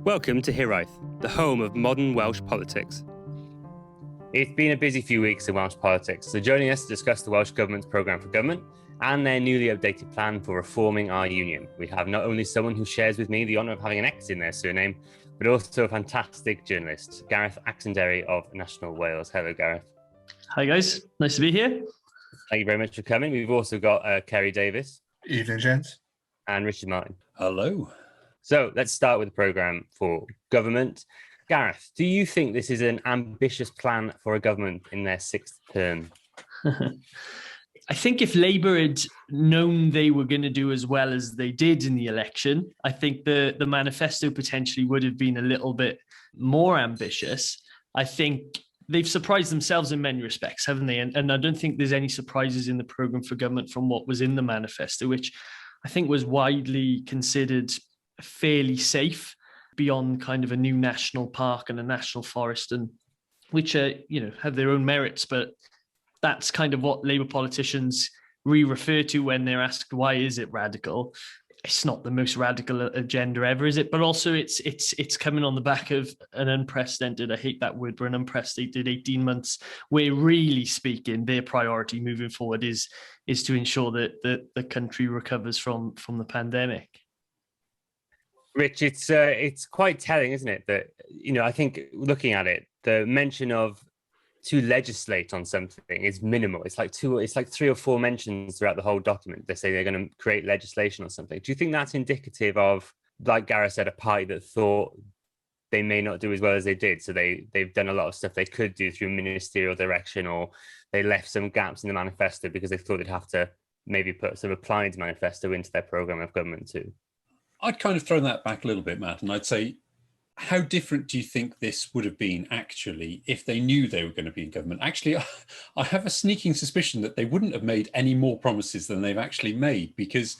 Welcome to Hiraeth, the home of modern Welsh politics. It's been a busy few weeks in Welsh politics, so joining us to discuss the Welsh Government's programme for government and their newly updated plan for reforming our union, we have not only someone who shares with me the honour of having an X in their surname, but also a fantastic journalist, Gareth Axenderrie of National Wales. Hello, Gareth. Hi guys, nice to be here. Thank you very much for coming. We've also got Kerry Davis. Evening, gents. And Richard Martin. Hello. So let's start with the programme for government. Gareth, do you think this is an ambitious plan for a government in their sixth term? I think if Labour had known they were going to do as well as they did in the election, I think the manifesto potentially would have been a little bit more ambitious. I think they've surprised themselves in many respects, haven't they? And I don't think there's any surprises in the programme for government from what was in the manifesto, which I think was widely considered fairly safe beyond kind of a new national park and a national forest, and which have their own merits, but that's kind of what Labour politicians refer to when they're asked why is it radical. It's not the most radical agenda ever, is it? But also it's coming on the back of an unprecedented, I hate that word, but an unprecedented 18 months where, really speaking, their priority moving forward is to ensure that the country recovers from the pandemic. Rich, it's quite telling, isn't it? That, I think looking at it, the mention of to legislate on something is minimal. It's like 3 or 4 mentions throughout the whole document. They say they're going to create legislation or something. Do you think that's indicative of, like Gareth said, a party that thought they may not do as well as they did? So they've done a lot of stuff they could do through ministerial direction, or they left some gaps in the manifesto because they thought they'd have to maybe put some applied manifesto into their programme of government too. I'd kind of throw that back a little bit, Matt, and I'd say, how different do you think this would have been actually if they knew they were going to be in government? Actually, I have a sneaking suspicion that they wouldn't have made any more promises than they've actually made, because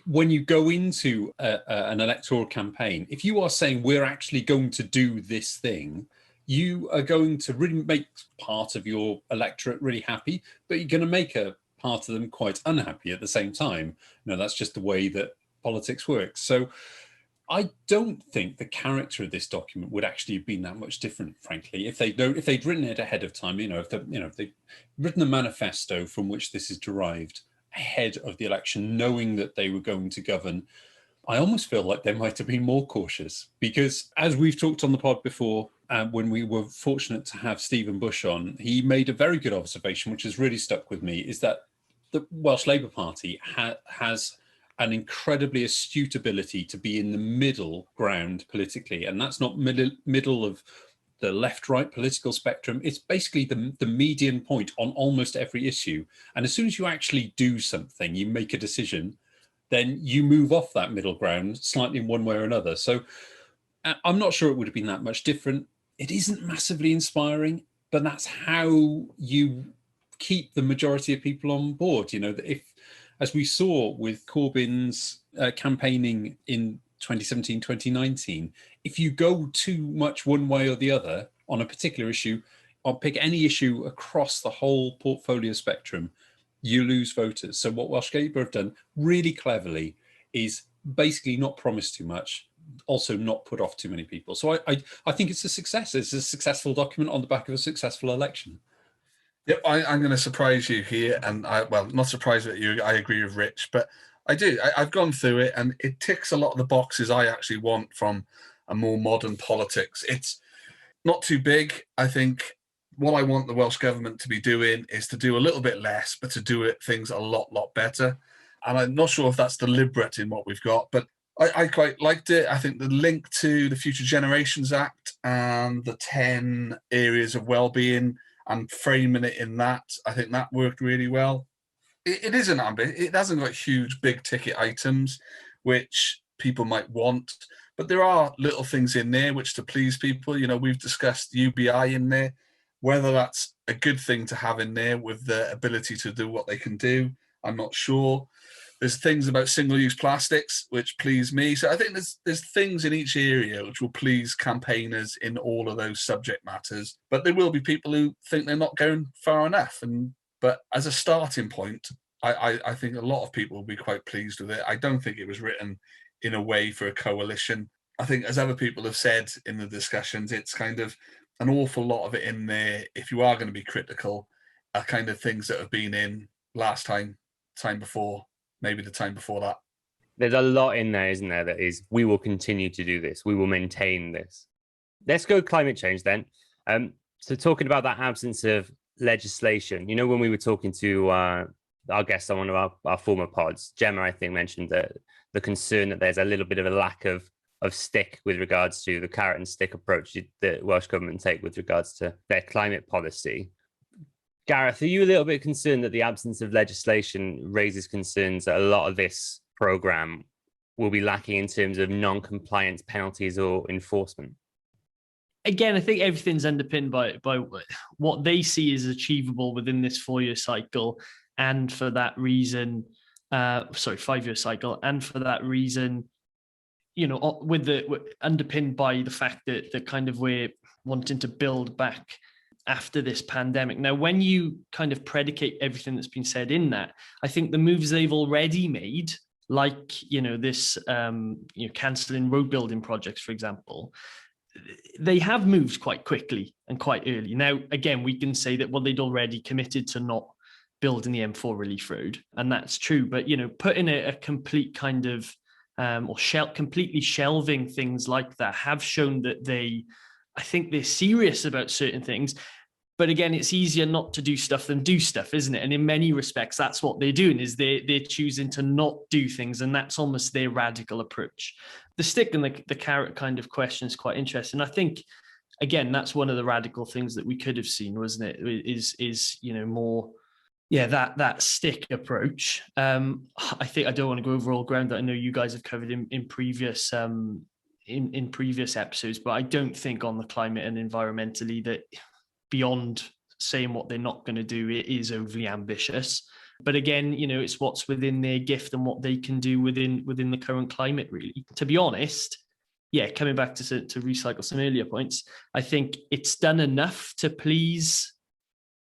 when you go into an electoral campaign, if you are saying we're actually going to do this thing, you are going to really make part of your electorate really happy, but you're going to make a part of them quite unhappy at the same time. That's just the way that politics works. So I don't think the character of this document would actually have been that much different, frankly, if they'd written it ahead of time. If they'd written a manifesto from which this is derived ahead of the election, knowing that they were going to govern. I almost feel like they might have been more cautious, because as we've talked on the pod before, when we were fortunate to have Stephen Bush on, he made a very good observation, which has really stuck with me, is that the Welsh Labour Party has an incredibly astute ability to be in the middle ground politically. And that's not middle of the left-right political spectrum. It's basically the median point on almost every issue. And as soon as you actually do something, you make a decision, then you move off that middle ground slightly in one way or another. So I'm not sure it would have been that much different. It isn't massively inspiring, but that's how you keep the majority of people on board. If, as we saw with Corbyn's campaigning in 2017, 2019, if you go too much one way or the other on a particular issue, or pick any issue across the whole portfolio spectrum, you lose voters. So what Welsh Labour have done really cleverly is basically not promise too much, also not put off too many people. So I think it's a success. It's a successful document on the back of a successful election. Yep, I'm going to surprise you here, and not surprised at you. I agree with Rich, but I do. I've gone through it, and it ticks a lot of the boxes I actually want from a more modern politics. It's not too big. I think what I want the Welsh Government to be doing is to do a little bit less, but to do things a lot better. And I'm not sure if that's deliberate in what we've got, but I quite liked it. I think the link to the Future Generations Act and the 10 areas of well-being and framing it in that, I think that worked really well. It isn't ambitious. It hasn't got huge, big ticket items, which people might want, but there are little things in there which to please people. We've discussed UBI in there, whether that's a good thing to have in there with the ability to do what they can do, I'm not sure. There's things about single-use plastics which please me. So I think there's things in each area which will please campaigners in all of those subject matters. But there will be people who think they're not going far enough. But as a starting point, I think a lot of people will be quite pleased with it. I don't think it was written in a way for a coalition. I think, as other people have said in the discussions, it's kind of an awful lot of it in there. If you are going to be critical, are kind of things that have been in last time before, maybe the time before that. There's a lot in there, isn't there, that is, we will continue to do this. We will maintain this. Let's go climate change then. So talking about that absence of legislation, you know, when we were talking to our guest on one of our former pods, Gemma, I think, mentioned that the concern that there's a little bit of a lack of stick with regards to the carrot and stick approach that Welsh Government take with regards to their climate policy. Gareth, are you a little bit concerned that the absence of legislation raises concerns that a lot of this programme will be lacking in terms of non-compliance penalties or enforcement? Again, I think everything's underpinned by what they see is achievable within this 4-year cycle. And for that reason, 5-year cycle. And for that reason, you know, underpinned by the fact that kind of we're wanting to build back after this pandemic. Now, when you kind of predicate everything that's been said in that, I think the moves they've already made, like, you know, this, cancelling road building projects, for example, they have moved quite quickly and quite early. Now, again, we can say that, well, they'd already committed to not building the M4 relief road, and that's true. But, you know, putting a complete kind of, completely shelving things like that have shown that I think they're serious about certain things. But again, it's easier not to do stuff than do stuff, isn't it? And in many respects, that's what they're doing, is they're choosing to not do things. And that's almost their radical approach. The stick and the carrot kind of question is quite interesting. I think, again, that's one of the radical things that we could have seen, wasn't it? Is you know, more, that stick approach. I think, I don't want to go over all ground that I know you guys have covered in previous in previous episodes, but I don't think on the climate and environmentally that, beyond saying what they're not going to do, it is overly ambitious. But again, you know, it's what's within their gift and what they can do within the current climate, really. To be honest, coming back to recycle some earlier points, I think it's done enough to please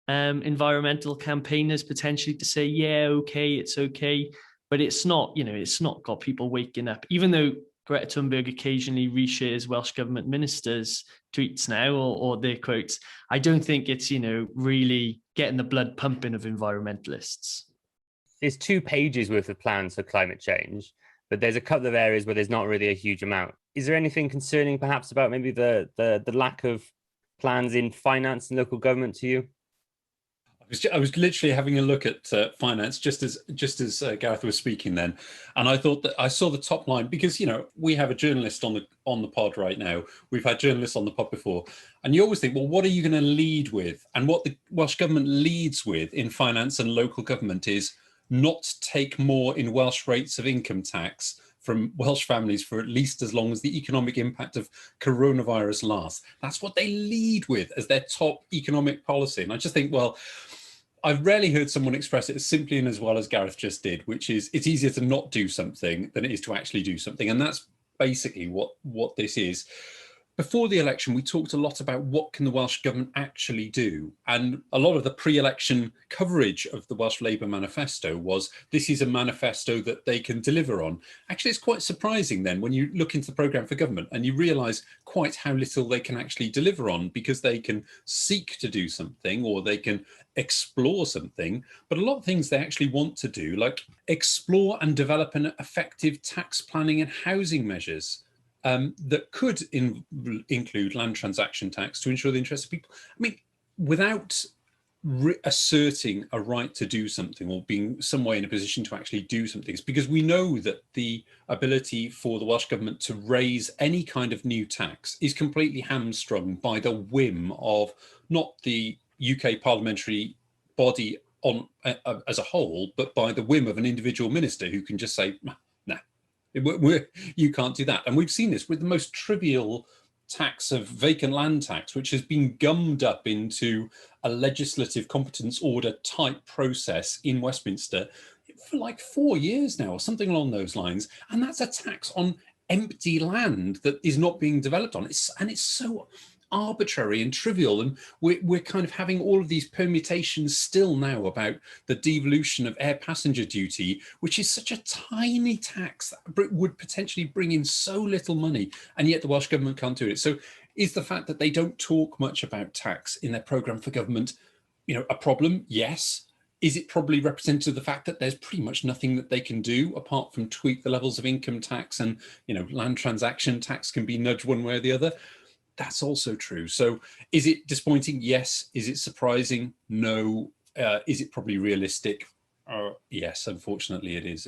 environmental campaigners, potentially, to say, it's okay. But it's not, you know, it's not got people waking up, even though Greta Thunberg occasionally reshares Welsh Government ministers' tweets now or their quotes. I don't think it's, you know, really getting the blood pumping of environmentalists. There's 2 pages worth of plans for climate change, but there's a couple of areas where there's not really a huge amount. Is there anything concerning perhaps about maybe the lack of plans in finance and local government to you? I was literally having a look at finance just as Gareth was speaking then, and I thought that I saw the top line, because, you know, we have a journalist on the pod right now. We've had journalists on the pod before, and you always think, well, what are you going to lead with? And what the Welsh Government leads with in finance and local government is not take more in Welsh rates of income tax from Welsh families for at least as long as the economic impact of coronavirus lasts. That's what they lead with as their top economic policy. And I just think, well, I've rarely heard someone express it as simply and as well as Gareth just did, which is, it's easier to not do something than it is to actually do something. And that's basically what this is. Before the election, we talked a lot about what can the Welsh Government actually do. And a lot of the pre-election coverage of the Welsh Labour manifesto was, this is a manifesto that they can deliver on. Actually, it's quite surprising then when you look into the programme for government and you realise quite how little they can actually deliver on, because they can seek to do something or they can explore something, but a lot of things they actually want to do, like explore and develop an effective tax planning and housing measures that could include land transaction tax to ensure the interests of people. I mean, without asserting a right to do something or being some way in a position to actually do something, it's because we know that the ability for the Welsh Government to raise any kind of new tax is completely hamstrung by the whim of not the UK parliamentary body as a whole, but by the whim of an individual minister who can just say, you can't do that. And we've seen this with the most trivial tax of vacant land tax, which has been gummed up into a legislative competence order type process in Westminster for like 4 years now or something along those lines. And that's a tax on empty land that is not being developed on. It's so arbitrary and trivial. And we're kind of having all of these permutations still now about the devolution of air passenger duty, which is such a tiny tax that would potentially bring in so little money. And yet the Welsh Government can't do it. So is the fact that they don't talk much about tax in their programme for government, a problem? Yes. Is it probably representative of the fact that there's pretty much nothing that they can do apart from tweak the levels of income tax, and land transaction tax can be nudged one way or the other? That's also true. So is it disappointing? Yes. Is it surprising? No. Is it probably realistic? Yes, unfortunately it is.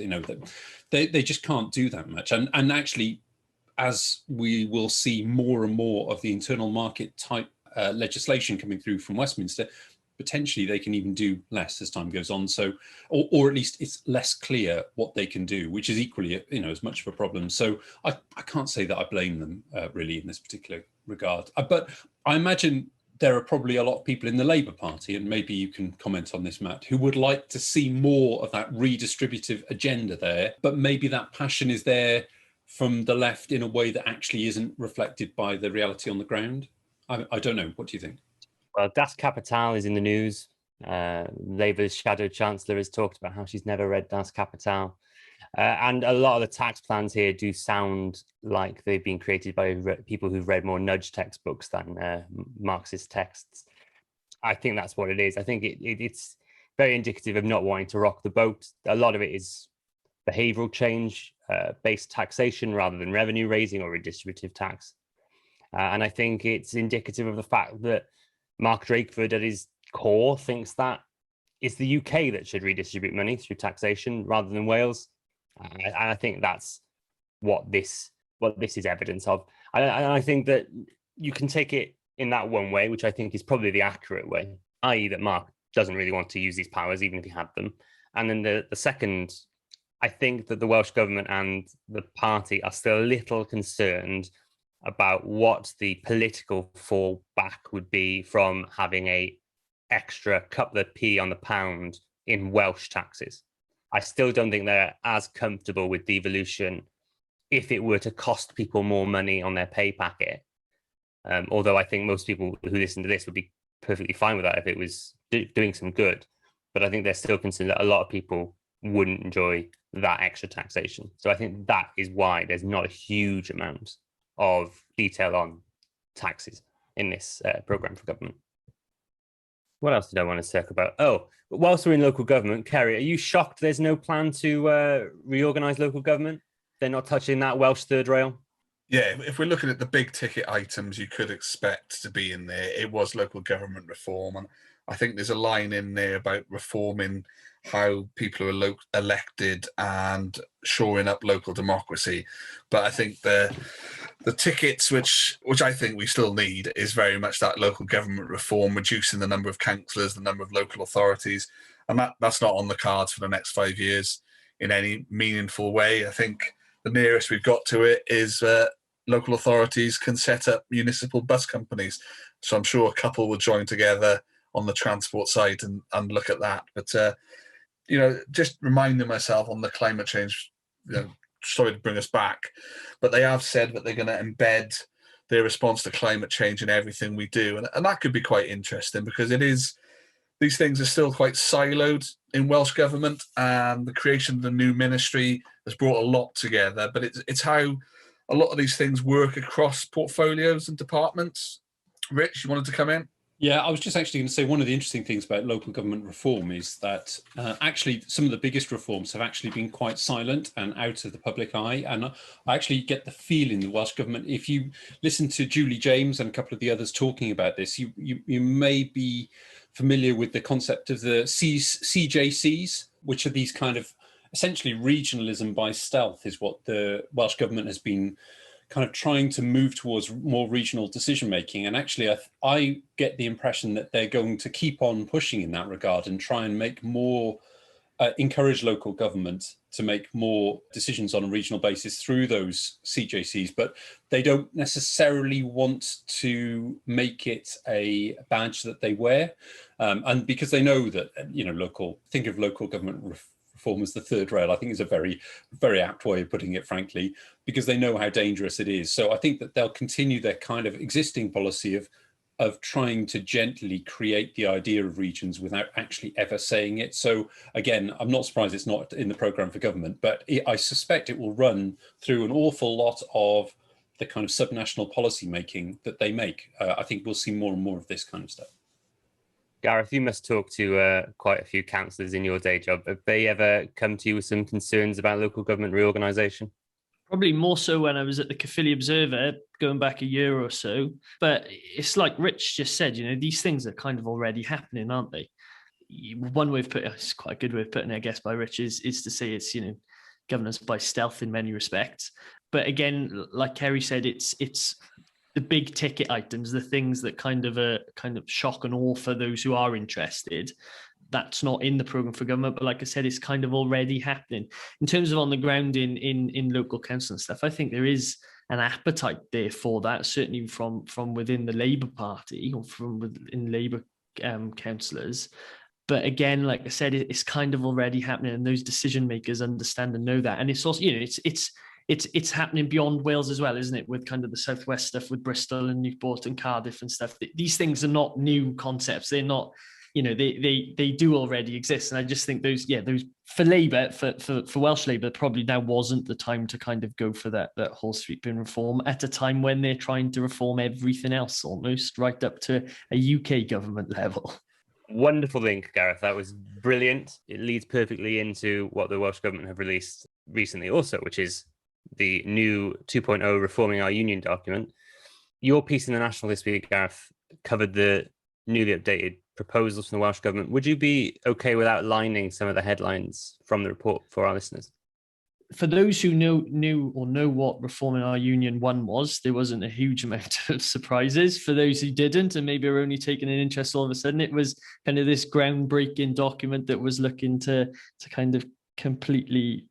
They just can't do that much. And actually, as we will see more and more of the internal market type legislation coming through from Westminster, potentially they can even do less as time goes on. So, or at least it's less clear what they can do, which is equally, as much of a problem. So I can't say that I blame them really in this particular regard. But I imagine there are probably a lot of people in the Labour Party, and maybe you can comment on this, Matt, who would like to see more of that redistributive agenda there, but maybe that passion is there from the left in a way that actually isn't reflected by the reality on the ground. I don't know. What do you think? Well, Das Kapital is in the news. Labour's shadow chancellor has talked about how she's never read Das Kapital. And a lot of the tax plans here do sound like they've been created by people who've read more nudge textbooks than Marxist texts. I think that's what it is. I think it's very indicative of not wanting to rock the boat. A lot of it is behavioural change, based taxation rather than revenue raising or redistributive tax. And I think it's indicative of the fact that Mark Drakeford at his core thinks that it's the UK that should redistribute money through taxation rather than Wales. And I think that's what this is evidence of. And I think that you can take it in that one way, which I think is probably the accurate way, i.e. that Mark doesn't really want to use these powers, even if he had them. And then the second, I think that the Welsh Government and the party are still a little concerned about what the political fallback would be from having a extra couple of p on the pound in Welsh taxes. I still don't think they're as comfortable with devolution if it were to cost people more money on their pay packet. Although I think most people who listen to this would be perfectly fine with that if it was doing some good. But I think they're still concerned that a lot of people wouldn't enjoy that extra taxation. So I think that is why there's not a huge amount of detail on taxes in this programme for government. What else did I want to talk about? Oh, whilst we're in local government, Kerry, are you shocked there's no plan to reorganise local government? They're not touching that Welsh third rail? Yeah, if we're looking at the big ticket items you could expect to be in there, it was local government reform. And I think there's a line in there about reforming how people are elected and shoring up local democracy. But I think the tickets, which I think we still need, is very much that local government reform, reducing the number of councillors, the number of local authorities. And that's not on the cards for the next 5 years in any meaningful way. I think the nearest we've got to it is local authorities can set up municipal bus companies. So I'm sure a couple will join together on the transport side and look at that. But, just reminding myself on the climate change, sorry to bring us back, but they have said that they're going to embed their response to climate change in everything we do. And that could be quite interesting because these things are still quite siloed in Welsh Government, and the creation of the new ministry has brought a lot together, but it's how a lot of these things work across portfolios and departments. Rich, you wanted to come in? Yeah, I was just actually going to say one of the interesting things about local government reform is that actually some of the biggest reforms have actually been quite silent and out of the public eye. And I actually get the feeling the Welsh Government, if you listen to Julie James and a couple of the others talking about this, you may be familiar with the concept of the CJCs, which are these kind of essentially regionalism by stealth is what the Welsh Government has been kind of trying to move towards more regional decision making. And actually, I get the impression that they're going to keep on pushing in that regard and try and make more, encourage local government to make more decisions on a regional basis through those CJCs. But they don't necessarily want to make it a badge that they wear. And because they know that, think of local government reform as the third rail, I think is a very, very apt way of putting it, frankly, because they know how dangerous it is. So I think that they'll continue their kind of existing policy of trying to gently create the idea of regions without actually ever saying it. So again, I'm not surprised it's not in the programme for government, but I suspect it will run through an awful lot of the kind of subnational policy making that they make. I think we'll see more and more of this kind of stuff. Gareth, you must talk to quite a few councillors in your day job. Have they ever come to you with some concerns about local government reorganisation? Probably more so when I was at the Caerphilly Observer going back a year or so. But it's like Rich just said, these things are kind of already happening, aren't they? One way of putting it, it's quite a good way of putting it, I guess, by Rich is to say it's, governance by stealth in many respects. But again, like Kerry said, it's the big ticket items, the things that kind of shock and awe for those who are interested. That's not in the programme for government, but like I said, it's kind of already happening. In terms of on the ground in local council and stuff, I think there is an appetite there for that, certainly from within the Labour Party or from within Labour councillors. But again, like I said, it's kind of already happening, and those decision makers understand and know that. And it's also, it's happening beyond Wales as well, isn't it? With kind of the southwest stuff with Bristol and Newport and Cardiff and stuff. These things are not new concepts. They're not, they do already exist. And I just think those for Labour, for Welsh Labour, probably now wasn't the time to kind of go for that whole sweeping reform at a time when they're trying to reform everything else, almost right up to a UK government level. Wonderful link, Gareth. That was brilliant. It leads perfectly into what the Welsh Government have released recently also, which is the new 2.0 Reforming Our Union document. Your piece in the National this week, Gareth, covered the newly updated proposals from the Welsh Government. Would you be okay with outlining some of the headlines from the report for our listeners? For those who knew what Reforming Our Union 1 was, there wasn't a huge amount of surprises. For those who didn't, and maybe are only taking an interest all of a sudden, it was kind of this groundbreaking document that was looking to kind of completely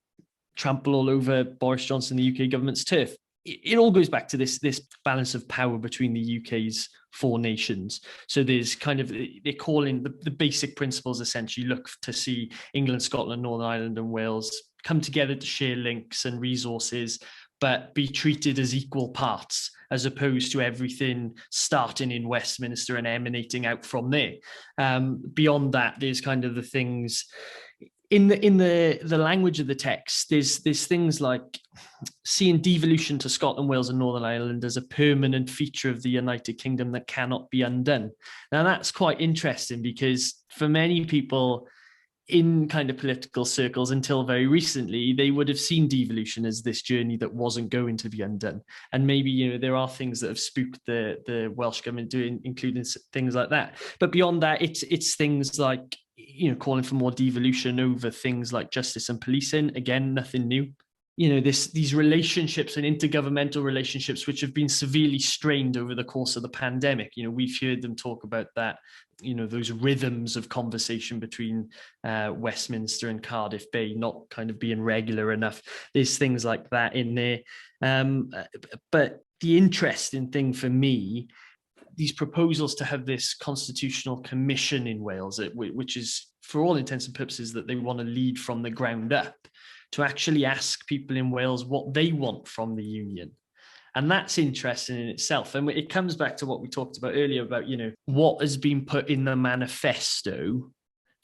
trample all over Boris Johnson, the UK government's turf. It all goes back to this balance of power between the UK's four nations. So there's kind of, they're calling the basic principles essentially look to see England, Scotland, Northern Ireland and Wales come together to share links and resources, but be treated as equal parts, as opposed to everything starting in Westminster and emanating out from there. Beyond that, there's kind of the things in the language of the text. There's things like seeing devolution to Scotland, Wales, and Northern Ireland as a permanent feature of the United Kingdom that cannot be undone. Now that's quite interesting, because for many people in kind of political circles until very recently, they would have seen devolution as this journey that wasn't going to be undone. And maybe, there are things that have spooked the Welsh Government doing, including things like that. But beyond that, it's things like, calling for more devolution over things like justice and policing. Again, nothing new. These relationships and intergovernmental relationships, which have been severely strained over the course of the pandemic. We've heard them talk about that, those rhythms of conversation between Westminster and Cardiff Bay not kind of being regular enough. There's things like that in there. But the interesting thing for me, these proposals to have this constitutional commission in Wales, which is for all intents and purposes that they want to lead from the ground up, to actually ask people in Wales what they want from the union. And that's interesting in itself. And it comes back to what we talked about earlier about, what has been put in the manifesto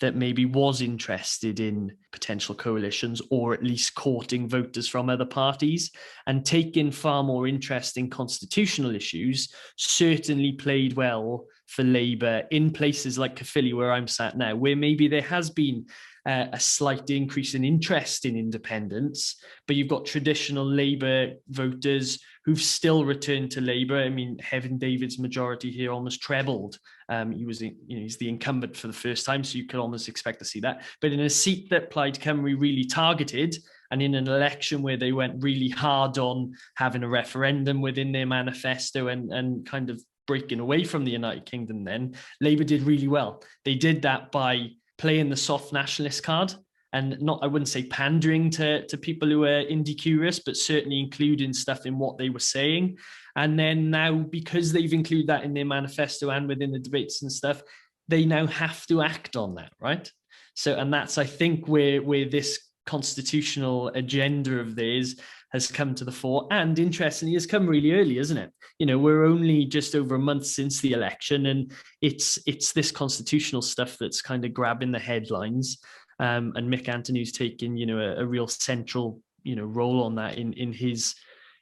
that maybe was interested in potential coalitions, or at least courting voters from other parties, and taking far more interest in constitutional issues certainly played well for Labour in places like Caerphilly, where I'm sat now, where maybe there has been a slight increase in interest in independence, but you've got traditional Labour voters who've still returned to Labour. I mean, Heaven David's majority here almost trebled. He's the incumbent for the first time, so you could almost expect to see that. But in a seat that Plaid Cymru really targeted, and in an election where they went really hard on having a referendum within their manifesto and kind of breaking away from the United Kingdom, then Labour did really well. They did that by playing the soft nationalist card, and I wouldn't say pandering to people who are indie curious, but certainly including stuff in what they were saying. And then now, because they've included that in their manifesto and within the debates and stuff, they now have to act on that, right? So, and that's, I think, where this constitutional agenda of theirs has come to the fore, and interestingly has come really early, isn't it? You know, we're only just over a month since the election, and it's this constitutional stuff that's kind of grabbing the headlines. And Mick Anthony's taken, you know, a real central, you know, role on that in his,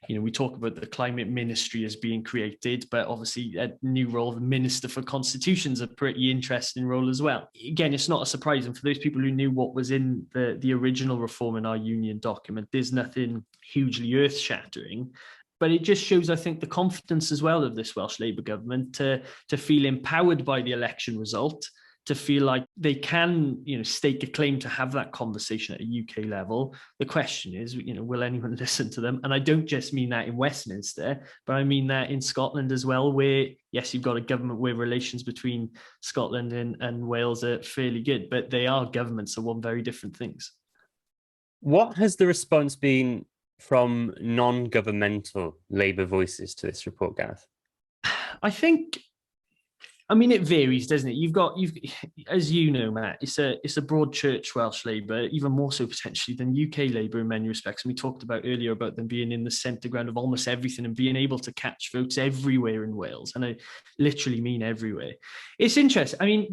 you know, we talk about the climate ministry as being created, but obviously a new role, the Minister for Constitution's a pretty interesting role as well. Again, it's not a surprise. And for those people who knew what was in the original Reform in Our Union document, there's nothing hugely earth-shattering. But it just shows, I think, the confidence as well of this Welsh Labour government to feel empowered by the election result, to feel like they can, you know, stake a claim to have that conversation at a UK level. The question is, you know, will anyone listen to them? And I don't just mean that in Westminster, but I mean that in Scotland as well, where, yes, you've got a government where relations between Scotland and Wales are fairly good, but they are governments that want very different things. What has the response been from non-governmental Labour voices to this report, Gareth? I think, I mean, it varies, doesn't it? You've as you know, Matt, it's a broad church Welsh Labour, even more so potentially than UK Labour in many respects. And we talked about earlier about them being in the centre ground of almost everything and being able to catch votes everywhere in Wales. And I literally mean everywhere. It's interesting. I mean,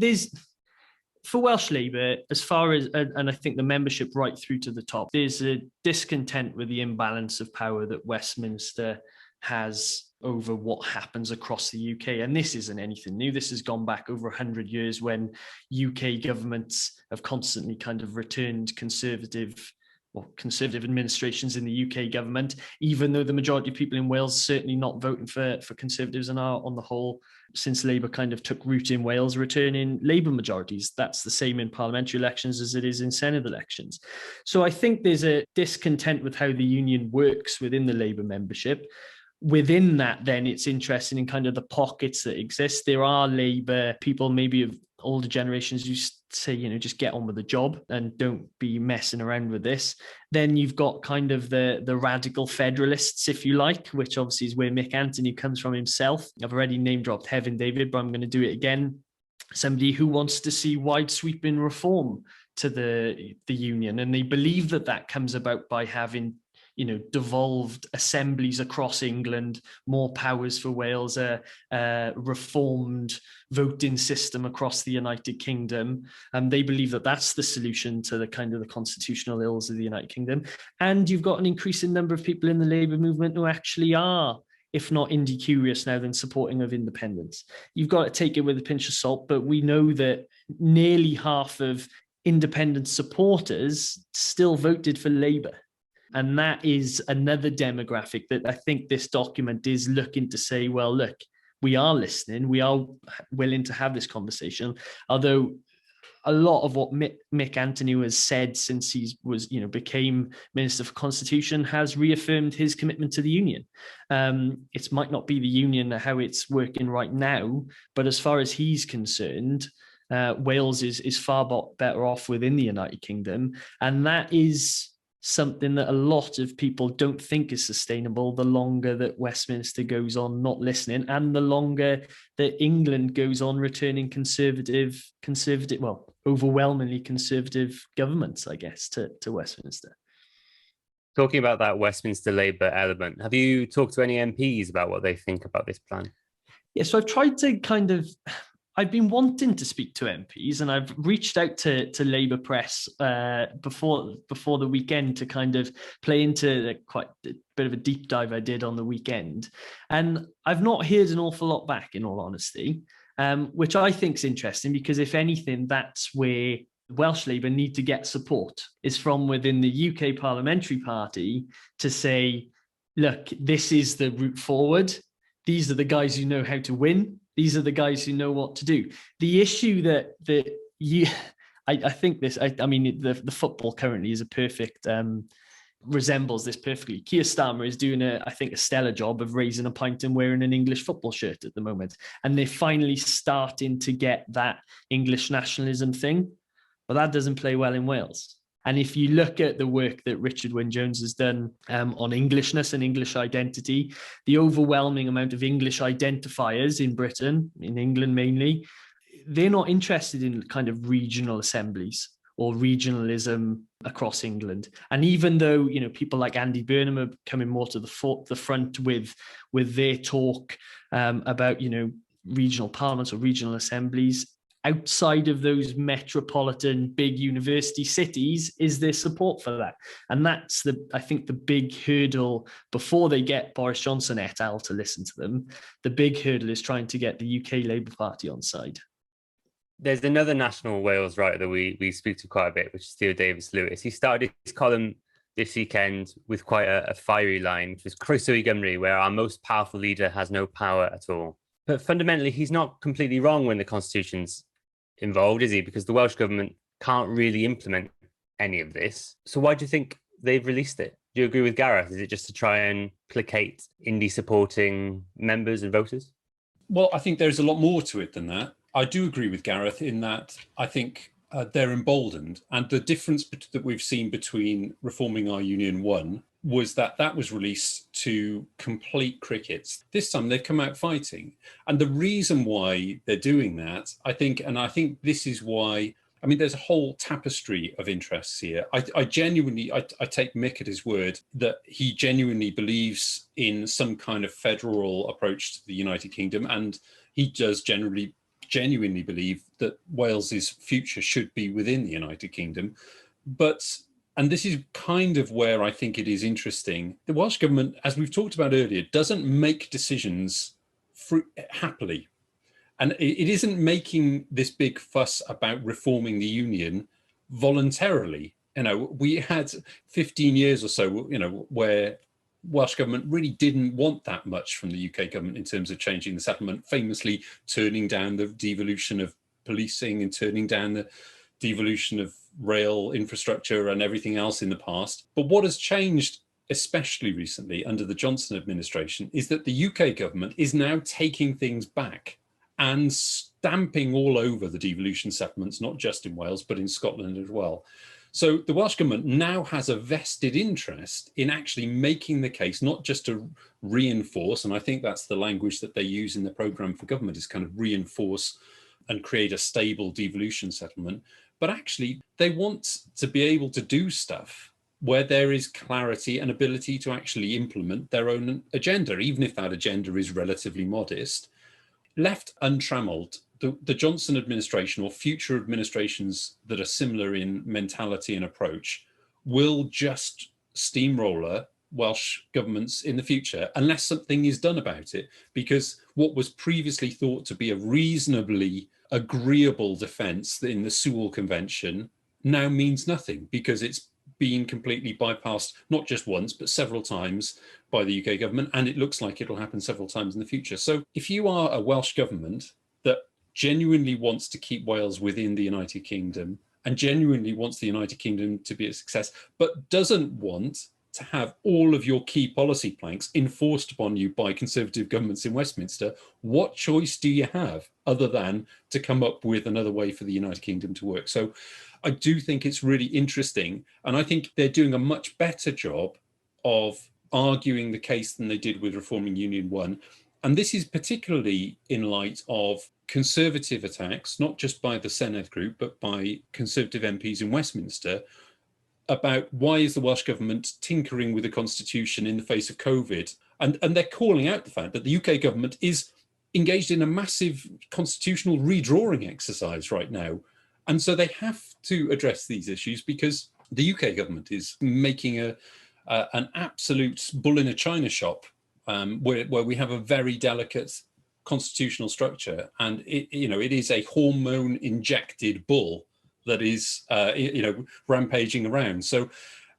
for Welsh Labour, as far as, and I think the membership right through to the top, there's a discontent with the imbalance of power that Westminster has over what happens across the UK. And this isn't anything new. This has gone back over 100 years when UK governments have constantly kind of returned conservative administrations in the UK government, even though the majority of people in Wales certainly not voting for Conservatives and are, on the whole, since Labour kind of took root in Wales, returning Labour majorities. That's the same in parliamentary elections as it is in Senate elections. So I think there's a discontent with how the union works within the Labour membership. Within that, then, it's interesting in kind of the pockets that exist. There are Labour people, maybe of older generations, who say, you know, just get on with the job and don't be messing around with this. Then you've got kind of the radical federalists, if you like, which obviously is where Mick Anthony comes from himself. I've already name-dropped Hefin David, but I'm going to do it again. Somebody who wants to see wide-sweeping reform to the union. And they believe that comes about by having, you know, devolved assemblies across England, more powers for Wales, a reformed voting system across the United Kingdom. And they believe that that's the solution to the kind of the constitutional ills of the United Kingdom. And you've got an increasing number of people in the Labour movement who actually are, if not indie curious now, than supporting of independence. You've got to take it with a pinch of salt, but we know that nearly half of independent supporters still voted for Labour. And that is another demographic that I think this document is looking to say, well, look, we are listening, we are willing to have this conversation. Although a lot of what Mick Anthony has said since he became Minister for Constitution has reaffirmed his commitment to the union. It might not be the union how it's working right now, but as far as he's concerned, Wales is far better off within the United Kingdom. And that is something that a lot of people don't think is sustainable the longer that Westminster goes on not listening, and the longer that England goes on returning conservative, overwhelmingly conservative governments, I guess, to Westminster. Talking about that Westminster Labour element, have you talked to any MPs about what they think about this plan? Yeah, so I've tried to I've been wanting to speak to MPs, and I've reached out to Labour Press before the weekend to kind of play into quite a bit of a deep dive I did on the weekend. And I've not heard an awful lot back, in all honesty, which I think is interesting, because if anything, that's where Welsh Labour need to get support, is from within the UK Parliamentary Party to say, look, this is the route forward. These are the guys who know how to win. These are the guys who know what to do. The issue I think this, I mean, the football currently is a perfect, resembles this perfectly. Keir Starmer is doing I think a stellar job of raising a pint and wearing an English football shirt at the moment. And they're finally starting to get that English nationalism thing, but that doesn't play well in Wales. And if you look at the work that Richard Wyn-Jones has done on Englishness and English identity, the overwhelming amount of English identifiers in Britain, in England mainly, they're not interested in kind of regional assemblies. or regionalism across England. And even though, people like Andy Burnham are coming more to the front with their talk about, regional parliaments or regional assemblies, outside of those metropolitan big university cities, is there support for that? And that's I think the big hurdle before they get Boris Johnson et al. To listen to them. The big hurdle is trying to get the UK Labour Party on side. There's another National Wales writer that we speak to quite a bit, which is Theo Davies-Lewis. He started his column this weekend with quite a fiery line, which is Croeso I Gymru, where our most powerful leader has no power at all. But fundamentally, he's not completely wrong when the Constitution's involved, is he? Because the Welsh Government can't really implement any of this. So why do you think they've released it? Do you agree with Gareth? Is it just to try and placate indie supporting members and voters? Well, I think there's a lot more to it than that. I do agree with Gareth in that I think they're emboldened. And the difference that we've seen between Reforming Our Union 1 was that was released to complete crickets. This time they've come out fighting. And the reason why they're doing that, I think this is why, there's a whole tapestry of interests here. I genuinely take Mick at his word that he genuinely believes in some kind of federal approach to the United Kingdom. And he does genuinely believe that Wales's future should be within the United Kingdom. And this is kind of where I think it is interesting. The Welsh Government, as we've talked about earlier, doesn't make decisions happily. And it isn't making this big fuss about reforming the union voluntarily. We had 15 years or so, where Welsh Government really didn't want that much from the UK government in terms of changing the settlement, famously turning down the devolution of policing and turning down the devolution of rail infrastructure and everything else in the past. But what has changed, especially recently under the Johnson administration, is that the UK government is now taking things back and stamping all over the devolution settlements, not just in Wales, but in Scotland as well. So the Welsh Government now has a vested interest in actually making the case, not just to reinforce, and I think that's the language that they use in the programme for government, is kind of reinforce and create a stable devolution settlement, but actually they want to be able to do stuff where there is clarity and ability to actually implement their own agenda, even if that agenda is relatively modest. Left untrammeled, the Johnson administration or future administrations that are similar in mentality and approach will just steamroller Welsh governments in the future unless something is done about it, because what was previously thought to be a reasonably agreeable defence in the Sewell Convention now means nothing, because it's being completely bypassed, not just once, but several times by the UK government, and it looks like it'll happen several times in the future. So if you are a Welsh government that genuinely wants to keep Wales within the United Kingdom and genuinely wants the United Kingdom to be a success, but doesn't want to have all of your key policy planks enforced upon you by Conservative governments in Westminster, what choice do you have other than to come up with another way for the United Kingdom to work? So I do think it's really interesting. And I think they're doing a much better job of arguing the case than they did with Reforming Union 1. And this is particularly in light of Conservative attacks, not just by the Senedd group, but by Conservative MPs in Westminster, about why is the Welsh Government tinkering with the Constitution in the face of COVID. And they're calling out the fact that the UK government is engaged in a massive constitutional redrawing exercise right now. And so they have to address these issues because the UK government is making an absolute bull in a china shop, where we have a very delicate constitutional structure, and it is a hormone injected bull that is rampaging around. So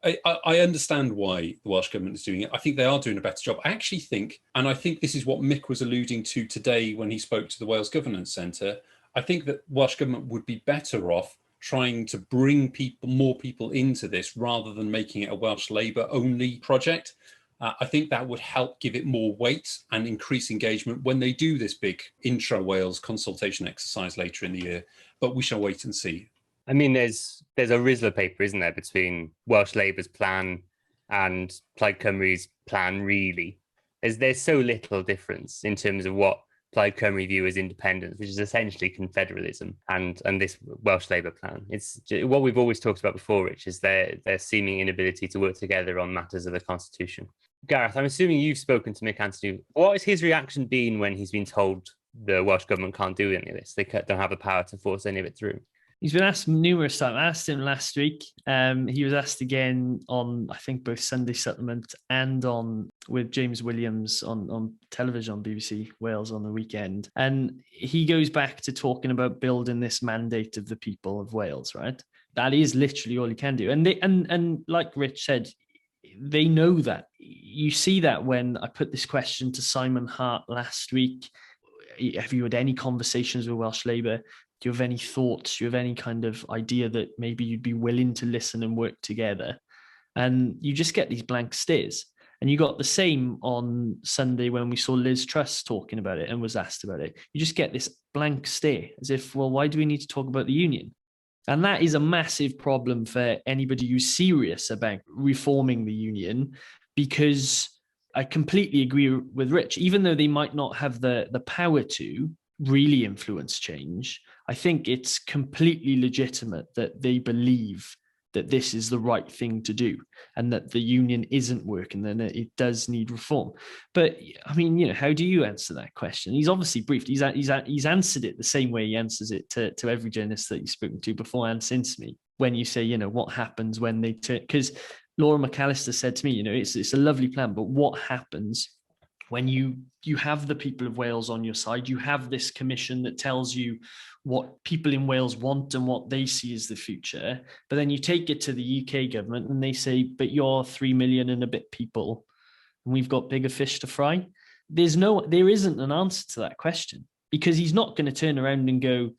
I understand why the Welsh Government is doing it. I think they are doing a better job. I actually think, and I think this is what Mick was alluding to today when he spoke to the Wales Governance Centre, I think that Welsh Government would be better off trying to bring more people into this rather than making it a Welsh Labour only project. I think that would help give it more weight and increase engagement when they do this big intra-Wales consultation exercise later in the year. But we shall wait and see. I mean, there's a Rizzler paper, isn't there, between Welsh Labour's plan and Plaid Cymru's plan, really. There's so little difference in terms of what Plaid Cymru view as independence, which is essentially confederalism, and this Welsh Labour plan. It's what we've always talked about before, Rich, is their seeming inability to work together on matters of the constitution. Gareth, I'm assuming you've spoken to Mick Anthony. What has his reaction been when he's been told the Welsh Government can't do any of this? They don't have the power to force any of it through. He's been asked numerous times. I asked him last week. He was asked again on, I think, both Sunday Supplement and on with James Williams on television on BBC Wales on the weekend. And he goes back to talking about building this mandate of the people of Wales, right? That is literally all he can do. And like Rich said, they know that. You see that when I put this question to Simon Hart last week. Have you had any conversations with Welsh Labour? Do you have any thoughts? Do you have any kind of idea that maybe you'd be willing to listen and work together? And you just get these blank stares. And you got the same on Sunday when we saw Liz Truss talking about it and was asked about it. You just get this blank stare as if, well, why do we need to talk about the union? And that is a massive problem for anybody who's serious about reforming the union, because I completely agree with Rich. Even though they might not have the power to really influence change, I think it's completely legitimate that they believe that this is the right thing to do and that the union isn't working and that it does need reform. But I mean, how do you answer that question? He's obviously briefed. He's answered it the same way he answers it to every journalist that you've spoken to before and since me. When you say, what happens when they turn? Because Laura McAllister said to me, it's a lovely plan, but what happens when you have the people of Wales on your side? You have this commission that tells you what people in Wales want and what they see as the future. But then you take it to the UK government and they say, but you're 3 million and a bit people and we've got bigger fish to fry. There isn't an answer to that question, because he's not going to turn around and go,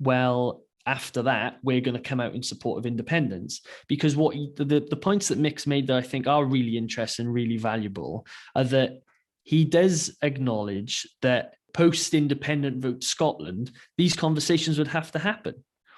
well, after that, we're going to come out in support of independence. Because the points that Mick's made that I think are really interesting and really valuable are that he does acknowledge that post-independent vote Scotland, these conversations would have to happen.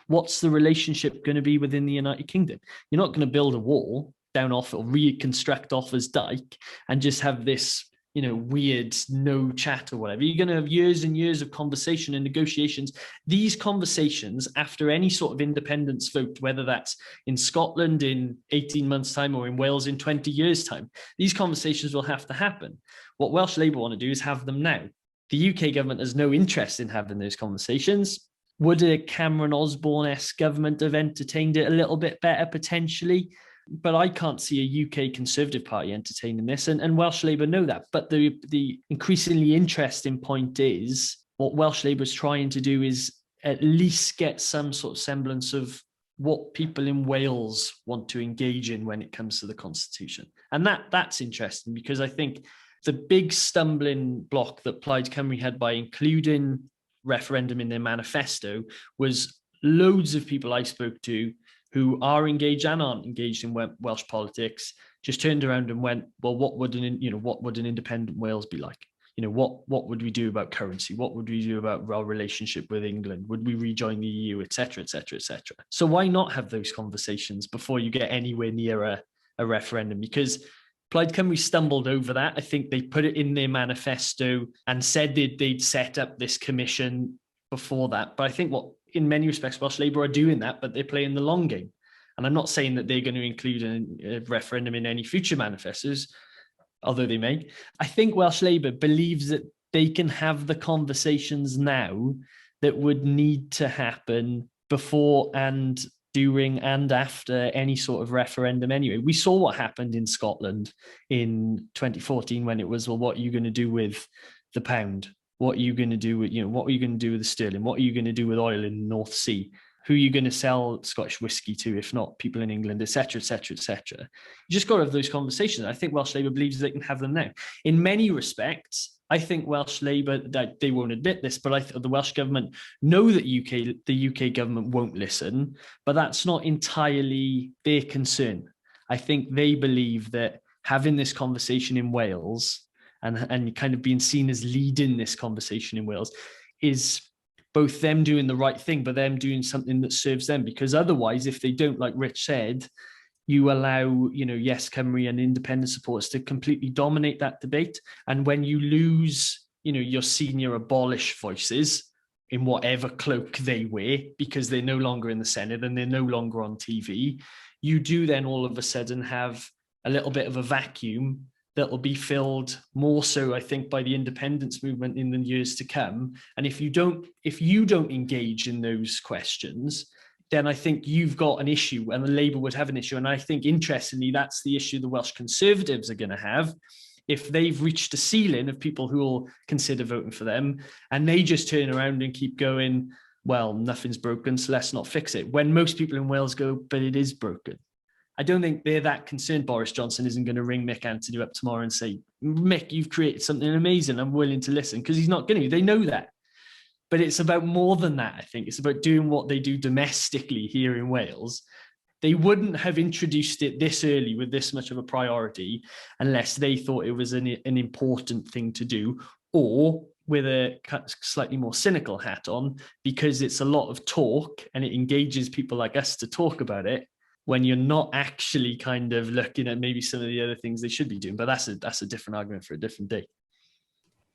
What's the relationship going to be within the United Kingdom? You're not going to build a wall down off or reconstruct Offa's Dyke and just have this, weird no chat or whatever. You're going to have years and years of conversation and negotiations. These conversations, after any sort of independence vote, whether that's in Scotland in 18 months' time or in Wales in 20 years' time, these conversations will have to happen. What Welsh Labour want to do is have them now. The UK government has no interest in having those conversations. Would a Cameron Osborne-esque government have entertained it a little bit better potentially? But I can't see a UK Conservative Party entertaining this, and Welsh Labour know that. But the increasingly interesting point is what Welsh Labour is trying to do is at least get some sort of semblance of what people in Wales want to engage in when it comes to the Constitution. And that's interesting, because I think the big stumbling block that Plaid Cymru had by including referendum in their manifesto was loads of people I spoke to who are engaged and aren't engaged in Welsh politics just turned around and went, well, what would an independent Wales be like? What would we do about currency? What would we do about our relationship with England? Would we rejoin the EU, et cetera, et cetera, et cetera? So why not have those conversations before you get anywhere near a referendum? Because Plaid Cymru stumbled over that. I think they put it in their manifesto and said they'd set up this commission before that. But I think in many respects, Welsh Labour are doing that, but they're playing the long game. And I'm not saying that they're going to include a referendum in any future manifestos, although they may. I think Welsh Labour believes that they can have the conversations now that would need to happen before and during and after any sort of referendum anyway. We saw what happened in Scotland in 2014 when it was, well, what are you going to do with the pound? What are you going to do with, what are you going to do with the sterling? What are you going to do with oil in the North Sea? Who are you going to sell Scottish whiskey to, if not people in England, et cetera, et cetera, et cetera? You just got to have those conversations. I think Welsh Labour believes they can have them now. In many respects, I think Welsh Labour, that they won't admit this, but the Welsh Government know that the UK government won't listen, but that's not entirely their concern. I think they believe that having this conversation in Wales and kind of being seen as leading this conversation in Wales is both them doing the right thing, but them doing something that serves them. Because otherwise, if they don't, like Rich said, you allow, Yes Cymru and independent supporters to completely dominate that debate. And when you lose your senior abolish voices in whatever cloak they wear, because they're no longer in the Senate and they're no longer on TV, you do then all of a sudden have a little bit of a vacuum that will be filled more so, I think, by the independence movement in the years to come. And if you don't engage in those questions, then I think you've got an issue, and the Labour would have an issue. And I think, interestingly, that's the issue the Welsh Conservatives are going to have if they've reached a ceiling of people who will consider voting for them, and they just turn around and keep going, well, nothing's broken, so let's not fix it. When most people in Wales go, but it is broken. I don't think they're that concerned. Boris Johnson isn't going to ring Mick Anthony up tomorrow and say, Mick, you've created something amazing, I'm willing to listen, because he's not going to. They know that. But it's about more than that, I think. It's about doing what they do domestically here in Wales. They wouldn't have introduced it this early with this much of a priority unless they thought it was an important thing to do, or with a slightly more cynical hat on, because it's a lot of talk and it engages people like us to talk about it when you're not actually kind of looking at maybe some of the other things they should be doing. But that's a different argument for a different day.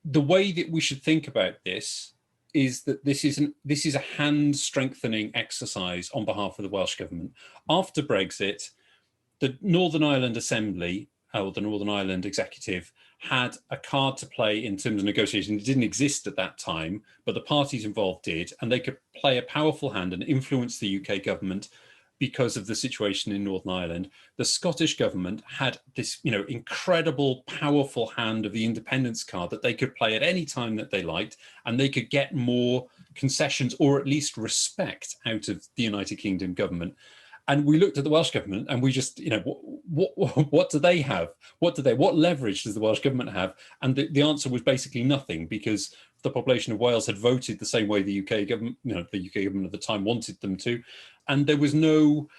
The way that we should think about this is that this is a hand-strengthening exercise on behalf of the Welsh Government. After Brexit, the Northern Ireland Assembly, or the Northern Ireland Executive, had a card to play in terms of negotiation. It didn't exist at that time, but the parties involved did, and they could play a powerful hand and influence the UK government because of the situation in Northern Ireland. The Scottish government had this, incredible, powerful hand of the independence card that they could play at any time that they liked, and they could get more concessions or at least respect out of the United Kingdom government. And we looked at the Welsh government and we just, what do they have? What leverage does the Welsh government have? And the answer was basically nothing, because the population of Wales had voted the same way the UK government, the UK government at the time wanted them to. And there was no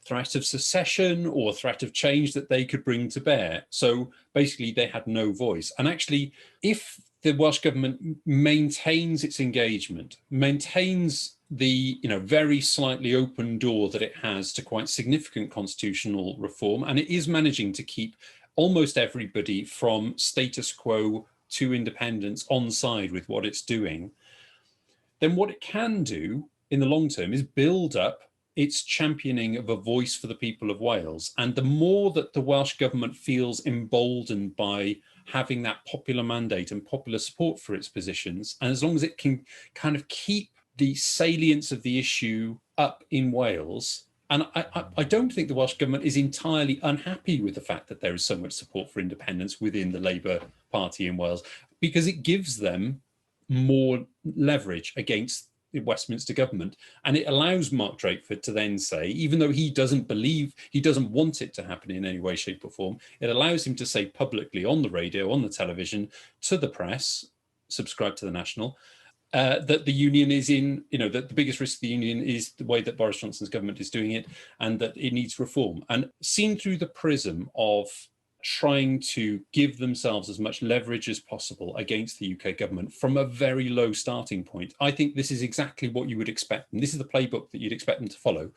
threat of secession or threat of change that they could bring to bear. So basically they had no voice. And actually, if the Welsh government maintains its engagement, maintains the very slightly open door that it has to quite significant constitutional reform, and it is managing to keep almost everybody from status quo to independence on side with what it's doing, then what it can do in the long term is build up its championing of a voice for the people of Wales. And the more that the Welsh government feels emboldened by having that popular mandate and popular support for its positions, and as long as it can kind of keep the salience of the issue up in Wales, and I don't think the Welsh government is entirely unhappy with the fact that there is so much support for independence within the Labour Party in Wales, because it gives them more leverage against the Westminster government. And it allows Mark Drakeford to then say, even though he doesn't want it to happen in any way, shape or form, it allows him to say publicly on the radio, on the television, to the press, subscribe to the National, that the union is in, that the biggest risk of the union is the way that Boris Johnson's government is doing it, and that it needs reform. And seen through the prism of trying to give themselves as much leverage as possible against the UK government from a very low starting point, I think this is exactly what you would expect. And this is the playbook that you'd expect them to follow.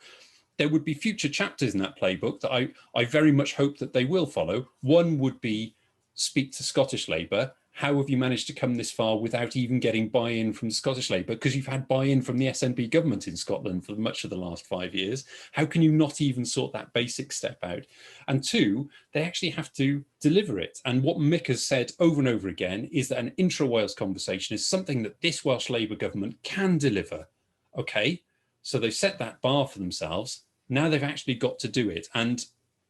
There would be future chapters in that playbook that I very much hope that they will follow. One would be speak to Scottish Labour. How have you managed to come this far without even getting buy-in from Scottish Labour? Because you've had buy-in from the SNP government in Scotland for much of the last 5 years. How can you not even sort that basic step out? And two, they actually have to deliver it. And what Mick has said over and over again is that an intra-Wales conversation is something that this Welsh Labour government can deliver. Okay, so they've set that bar for themselves. Now they've actually got to do it. And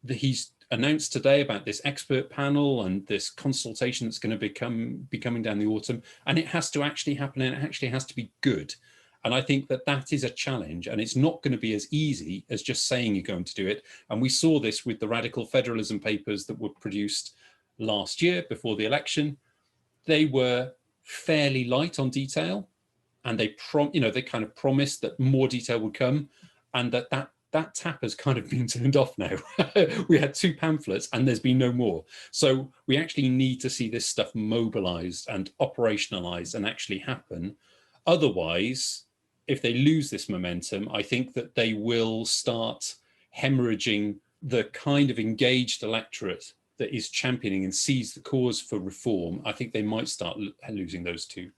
he's announced today about this expert panel and this consultation that's going to be coming down the autumn, and it has to actually happen, and it actually has to be good. And I think that is a challenge, and it's not going to be as easy as just saying you're going to do it. And we saw this with the radical federalism papers that were produced last year before the election. They were fairly light on detail, and they kind of promised that more detail would come, and that tap has kind of been turned off now. We had 2 pamphlets and there's been no more. So we actually need to see this stuff mobilized and operationalized and actually happen. Otherwise, if they lose this momentum, I think that they will start hemorrhaging the kind of engaged electorate that is championing and sees the cause for reform, I think they might start losing those two.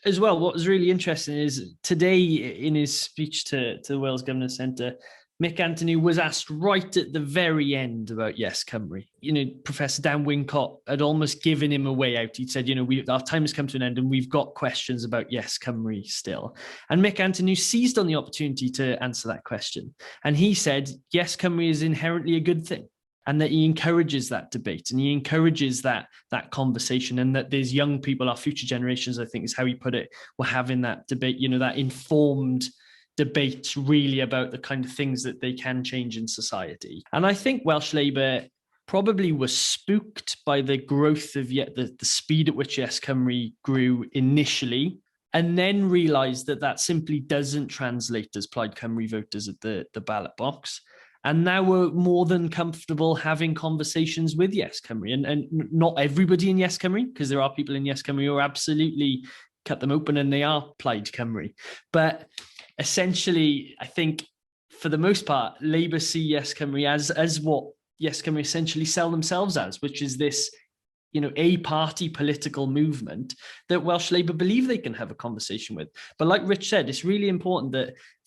As well, what was really interesting is today in his speech to the Wales Government Centre, Mick Anthony was asked right at the very end about Yes Cymru. Professor Dan Wincott had almost given him a way out. He'd said, our time has come to an end and we've got questions about Yes Cymru still. And Mick Anthony seized on the opportunity to answer that question. And he said, Yes Cymru is inherently a good thing. And that he encourages that debate and he encourages that conversation, and that there's young people, our future generations, I think is how he put it, were having that debate, that informed debate really about the kind of things that they can change in society. And I think Welsh Labour probably was spooked by the growth of the speed at which Yes Cymru grew initially, and then realised that simply doesn't translate as Plaid Cymru voters at the ballot box. And now we're more than comfortable having conversations with Yes Cymru. And not everybody in Yes Cymru, because there are people in Yes Cymru who are absolutely cut them open and they are Plaid Cymru. But essentially, I think for the most part, Labour see Yes Cymru as what Yes Cymru essentially sell themselves as, which is this, a party political movement that Welsh Labour believe they can have a conversation with. But like Rich said, it's really important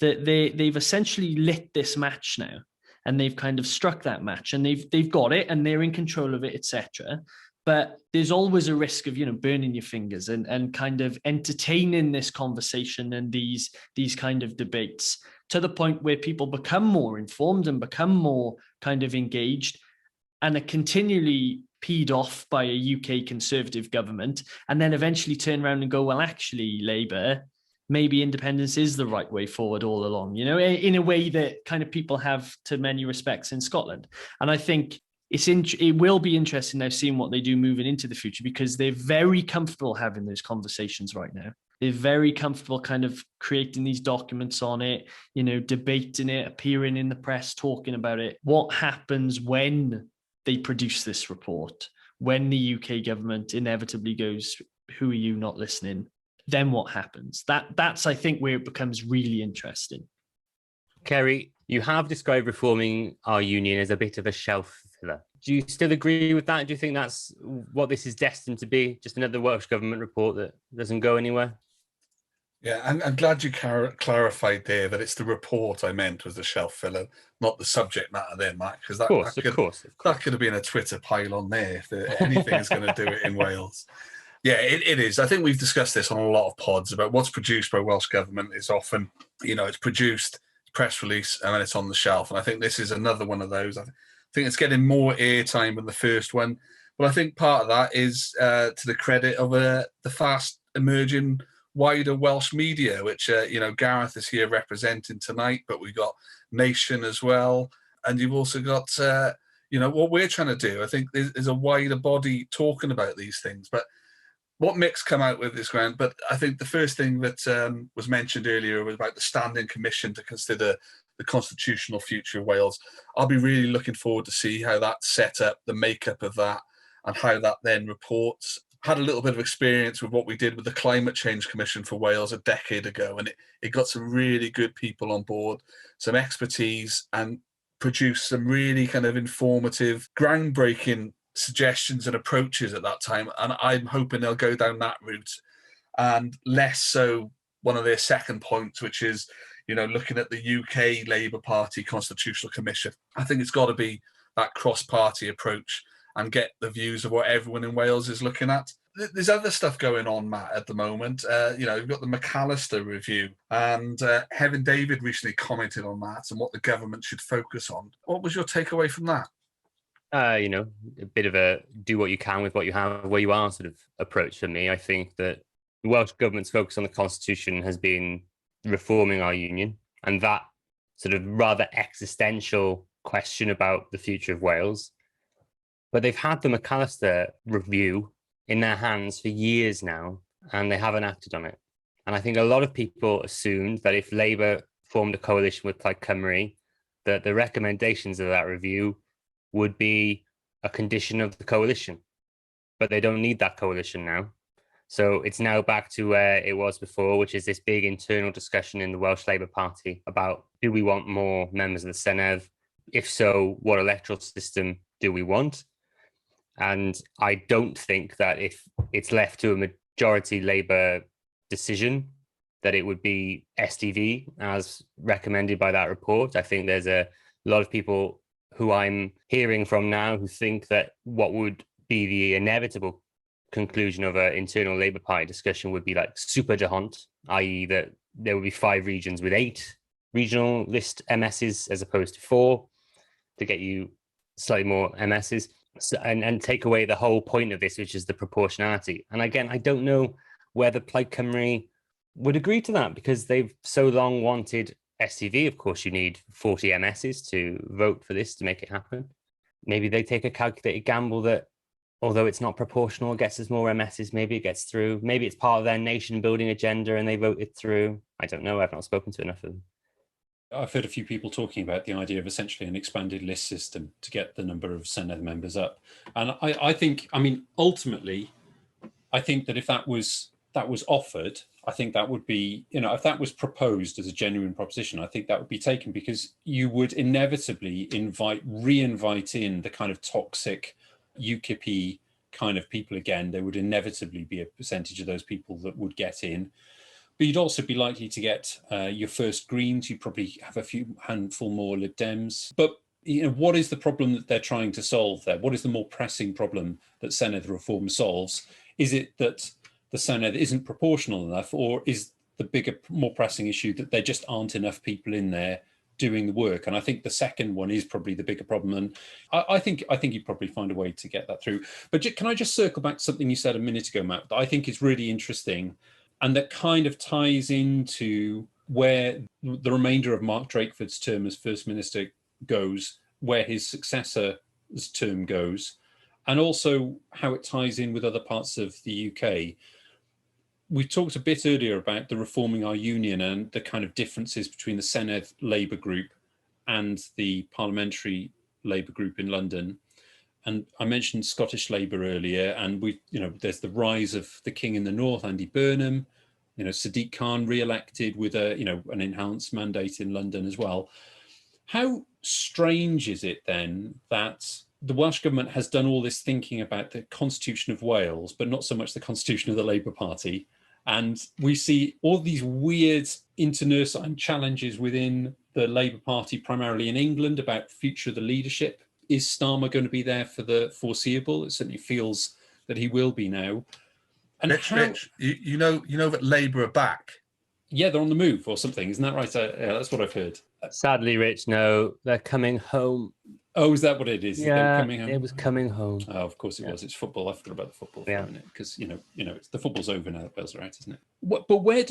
that they've essentially lit this match now. And they've kind of struck that match, and they've got it, and they're in control of it, etc. But there's always a risk of burning your fingers and kind of entertaining this conversation and these kind of debates to the point where people become more informed and become more kind of engaged, and are continually peed off by a UK Conservative government, and then eventually turn around and go, well, actually, Labour, maybe independence is the right way forward all along, in a way that kind of people have to many respects in Scotland. And I think it will be interesting now seeing what they do moving into the future, because they're very comfortable having those conversations right now. They're very comfortable kind of creating these documents on it, debating it, appearing in the press, talking about it. What happens when they produce this report, when the UK government inevitably goes, who are you not listening? Then what happens? That's, I think, where it becomes really interesting. Kerry, you have described reforming our union as a bit of a shelf filler. Do you still agree with that? Do you think that's what this is destined to be? Just another Welsh Government report that doesn't go anywhere? Yeah, I'm glad you clarified there that it's the report I meant was the shelf filler, not the subject matter there, Matt, because that could have been a Twitter pile-on there if anything is going to do it in Wales. Yeah, it is. I think we've discussed this on a lot of pods about what's produced by Welsh Government is often, it's produced, press release, and then it's on the shelf. And I think this is another one of those. I think it's getting more airtime than the first one. But I think part of that is to the credit of the fast emerging wider Welsh media, which, Gareth is here representing tonight, but we've got Nation as well. And you've also got, what we're trying to do. I think there's a wider body talking about these things. But what Mick's come out with is grand, but I think the first thing that was mentioned earlier was about the Standing Commission to consider the constitutional future of Wales. I'll be really looking forward to see how that's set up, the makeup of that, and how that then reports. Had a little bit of experience with what we did with the Climate Change Commission for Wales a decade ago, and it got some really good people on board, some expertise, and produced some really kind of informative, groundbreaking suggestions and approaches at that time, and I'm hoping they'll go down that route and less so one of their second points, which is looking at the UK Labour Party Constitutional Commission. I think it's got to be that cross-party approach and get the views of what everyone in Wales is looking at. There's other stuff going on, Matt, at the moment. We've got the McAllister review, and Heaven David recently commented on that and what the government should focus on. What was your takeaway from that? A bit of a do what you can with what you have, where you are sort of approach for me. I think that the Welsh Government's focus on the Constitution has been reforming our union, and that sort of rather existential question about the future of Wales. But they've had the McAllister review in their hands for years now, and they haven't acted on it. And I think a lot of people assumed that if Labour formed a coalition with Plaid Cymru, that the recommendations of that review would be a condition of the coalition. But they don't need that coalition now. So it's now back to where it was before, which is this big internal discussion in the Welsh Labour Party about, do we want more members of the Senedd? If so, what electoral system do we want? And I don't think that if it's left to a majority Labour decision, that it would be STV as recommended by that report. I think there's a lot of people who I'm hearing from now who think that what would be the inevitable conclusion of an internal Labour Party discussion would be like super jehant, i.e. that there would be 5 regions with 8 regional list MSs as opposed to 4 to get you slightly more MSs. So, and take away the whole point of this, which is the proportionality. And again, I don't know whether Plaid Cymru would agree to that because they've so long wanted STV. Of course, you need 40 MSs to vote for this to make it happen. Maybe they take a calculated gamble that although it's not proportional, it gets us more MSs, maybe it gets through. Maybe it's part of their nation building agenda and they vote it through. I don't know. I've not spoken to enough of them. I've heard a few people talking about the idea of essentially an expanded list system to get the number of Senedd members up. And I think, I mean, ultimately, I think that if that was offered, I think that would be, you know, if that was proposed as a genuine proposition, I think that would be taken because you would inevitably re-invite in the kind of toxic UKIP kind of people again. There would inevitably be a percentage of those people that would get in. But you'd also be likely to get your first Greens. You'd probably have a handful more Lib Dems. But you know, what is the problem that they're trying to solve there? What is the more pressing problem that Senedd reform solves? Is it that the Senedd isn't proportional enough, or is the bigger, more pressing issue that there just aren't enough people in there doing the work? And I think the second one is probably the bigger problem. And I think you'd probably find a way to get that through. But can I just circle back to something you said a minute ago, Matt, that I think is really interesting, and that kind of ties into where the remainder of Mark Drakeford's term as First Minister goes, where his successor's term goes, and also how it ties in with other parts of the UK. We talked a bit earlier about the Reforming Our Union and the kind of differences between the Senedd Labour group and the Parliamentary Labour group in London. And I mentioned Scottish Labour earlier, and there's the rise of the King in the North, Andy Burnham, Sadiq Khan re-elected with an enhanced mandate in London as well. How strange is it then that the Welsh Government has done all this thinking about the Constitution of Wales, but not so much the Constitution of the Labour Party? And we see all these weird internecine challenges within the Labour Party, primarily in England, about future of the leadership. Is Starmer going to be there for the foreseeable? It certainly feels that he will be now. And Rich, you know that Labour are back. Yeah, they're on the move or something. Isn't that right? Yeah, that's what I've heard. Sadly, Rich, no, they're coming home. Oh, is that what it is? Yeah, coming home? It was coming home. Oh, of course it was. It's football. I forgot about the football for a minute because it's the football's over now. That Wales are out, isn't it? But where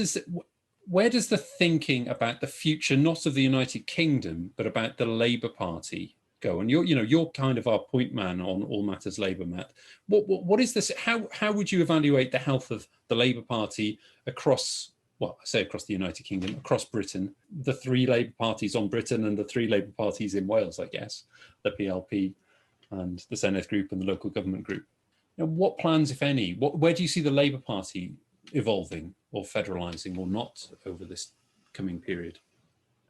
does the thinking about the future, not of the United Kingdom, but about the Labour Party go? And you're kind of our point man on all matters Labour, Matt. What is this? How would you evaluate the health of the Labour Party across? Well, I say across the United Kingdom, across Britain, the 3 Labour parties on Britain and the 3 Labour parties in Wales, I guess, the PLP and the Senedd group and the local government group. What plans, if any, where do you see the Labour Party evolving or federalising or not over this coming period?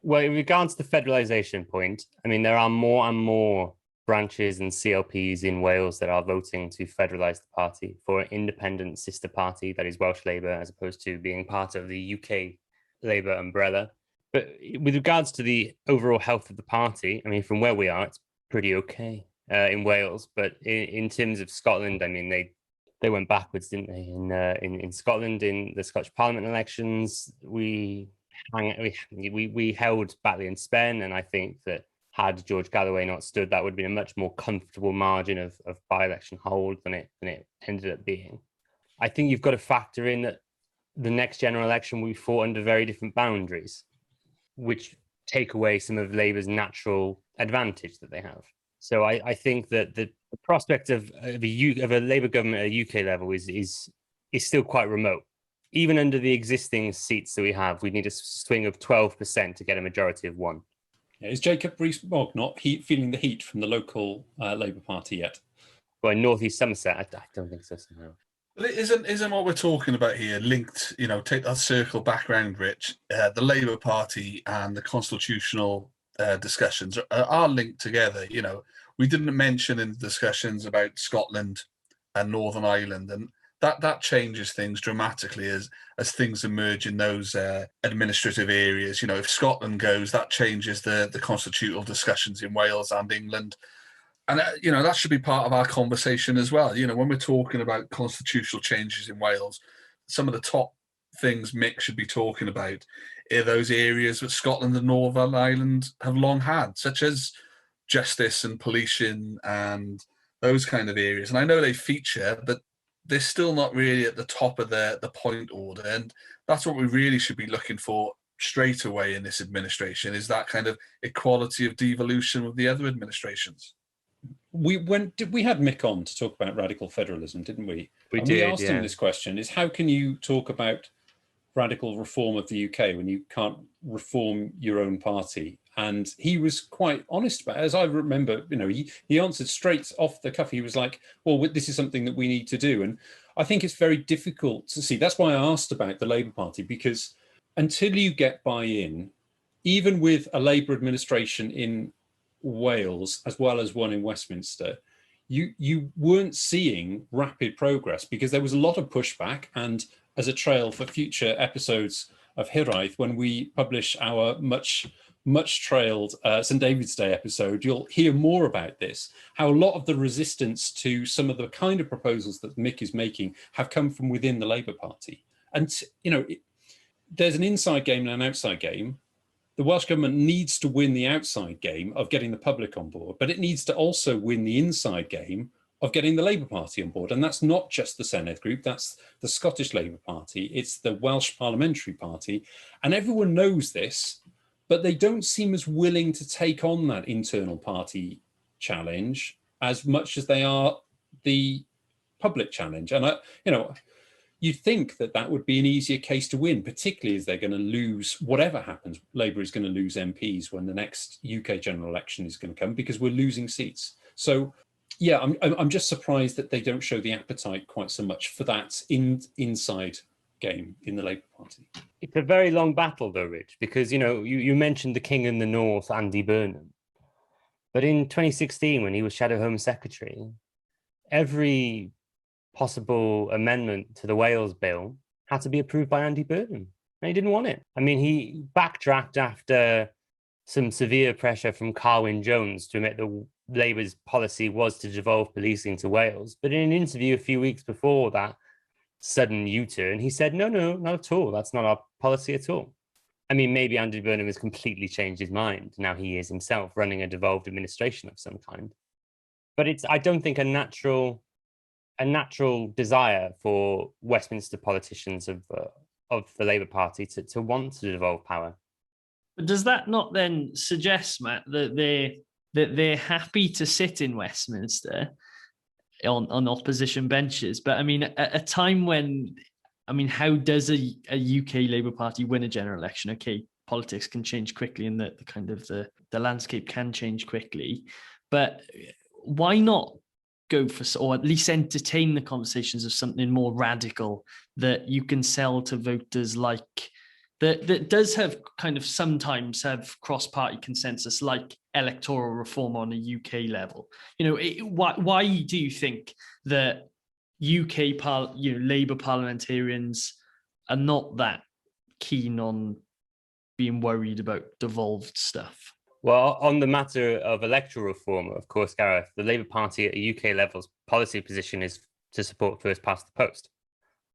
Well, in regards to the federalisation point, I mean, there are more and more branches and CLPs in Wales that are voting to federalise the party for an independent sister party that is Welsh Labour, as opposed to being part of the UK Labour umbrella. But with regards to the overall health of the party, I mean, from where we are, it's pretty okay in Wales. But in terms of Scotland, I mean, they went backwards, didn't they? In Scotland, in the Scottish Parliament elections, we held Batley and Spen, and I think that had George Galloway not stood, that would have been a much more comfortable margin of by-election hold than it ended up being. I think you've got to factor in that the next general election will be fought under very different boundaries, which take away some of Labour's natural advantage that they have. So I think that the prospect of a Labour government at a UK level is still quite remote. Even under the existing seats that we have, we need a swing of 12% to get a majority of 1. Is Jacob Rees-Mogg not feeling the heat from the local Labour Party yet? Well, in North East Somerset, I don't think so somehow. Well, isn't what we're talking about here linked? Take that circle back round, Rich. The Labour Party and the constitutional discussions are linked together. we didn't mention in the discussions about Scotland and Northern Ireland, and that changes things dramatically as things emerge in those administrative areas. If Scotland goes, that changes the constitutional discussions in Wales and England. And, that should be part of our conversation as well. When we're talking about constitutional changes in Wales, some of the top things Mick should be talking about are those areas that Scotland and Northern Ireland have long had, such as justice and policing and those kind of areas. And I know they feature, but they're still not really at the top of the point order. And that's what we really should be looking for straight away in this administration, is that kind of equality of devolution with the other administrations. We had Mick on to talk about radical federalism, didn't we? We asked him this question: is how can you talk about radical reform of the UK when you can't reform your own party? And he was quite honest about it. As I remember, he answered straight off the cuff. He was like, well, this is something that we need to do. And I think it's very difficult to see. That's why I asked about the Labour Party, because until you get buy-in, even with a Labour administration in Wales as well as one in Westminster, you weren't seeing rapid progress, because there was a lot of pushback. And as a trail for future episodes of Hiraeth, when we publish our much trailed St David's Day episode, you'll hear more about this, how a lot of the resistance to some of the kind of proposals that Mick is making have come from within the Labour Party. And there's an inside game and an outside game. The Welsh Government needs to win the outside game of getting the public on board, but it needs to also win the inside game of getting the Labour Party on board. And that's not just the Senedd group, that's the Scottish Labour Party, it's the Welsh Parliamentary Party. And everyone knows this, but they don't seem as willing to take on that internal party challenge as much as they are the public challenge. And you'd think that would be an easier case to win, particularly as they're going to lose, whatever happens, Labour is going to lose MPs when the next UK general election is going to come, because we're losing seats. So, yeah, I'm just surprised that they don't show the appetite quite so much for that inside game in the Labour Party. It's a very long battle, though, Rich, because, you mentioned the King in the North, Andy Burnham. But in 2016, when he was Shadow Home Secretary, every possible amendment to the Wales bill had to be approved by Andy Burnham, and he didn't want it. I mean, he backtracked after some severe pressure from Carwyn Jones to admit that Labour's policy was to devolve policing to Wales. But in an interview a few weeks before that sudden U-turn, he said, no, not at all. That's not our policy at all. I mean, maybe Andy Burnham has completely changed his mind. Now he is himself running a devolved administration of some kind. But I don't think a natural desire for Westminster politicians of the Labour Party to want to devolve power. But does that not then suggest, Matt, that they're happy to sit in Westminster on opposition benches? But I mean, at a time when, how does a UK Labour Party win a general election? Okay, politics can change quickly, and the landscape can change quickly. But why not go for, or at least entertain the conversations of something more radical that you can sell to voters, like that does have sometimes have cross-party consensus, like electoral reform on a UK level? Why do you think that UK Labour parliamentarians are not that keen on being worried about devolved stuff? Well, on the matter of electoral reform, of course, Gareth, the Labour Party at a UK level's policy position is to support first past the post.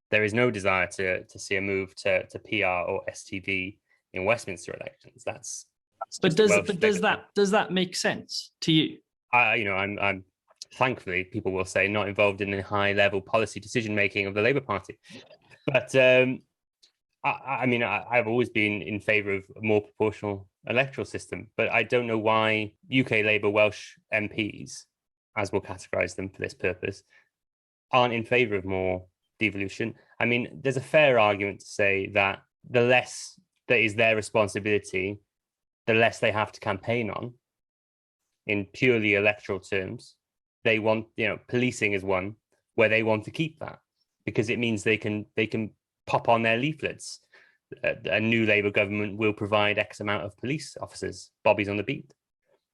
There is no desire to see a move to PR or STV in Westminster elections. But does that make sense to you? I'm thankfully, people will say, not involved in the high level policy decision making of the Labour Party. But I've always been in favour of a more proportional electoral system, but I don't know why UK Labour Welsh MPs, as we'll categorise them for this purpose, aren't in favour of more devolution. I mean, there's a fair argument to say that the less that is their responsibility, the less they have to campaign on in purely electoral terms. They want, policing is one where they want to keep that, because it means they can pop on their leaflets. A new Labour government will provide X amount of police officers, bobbies on the beat.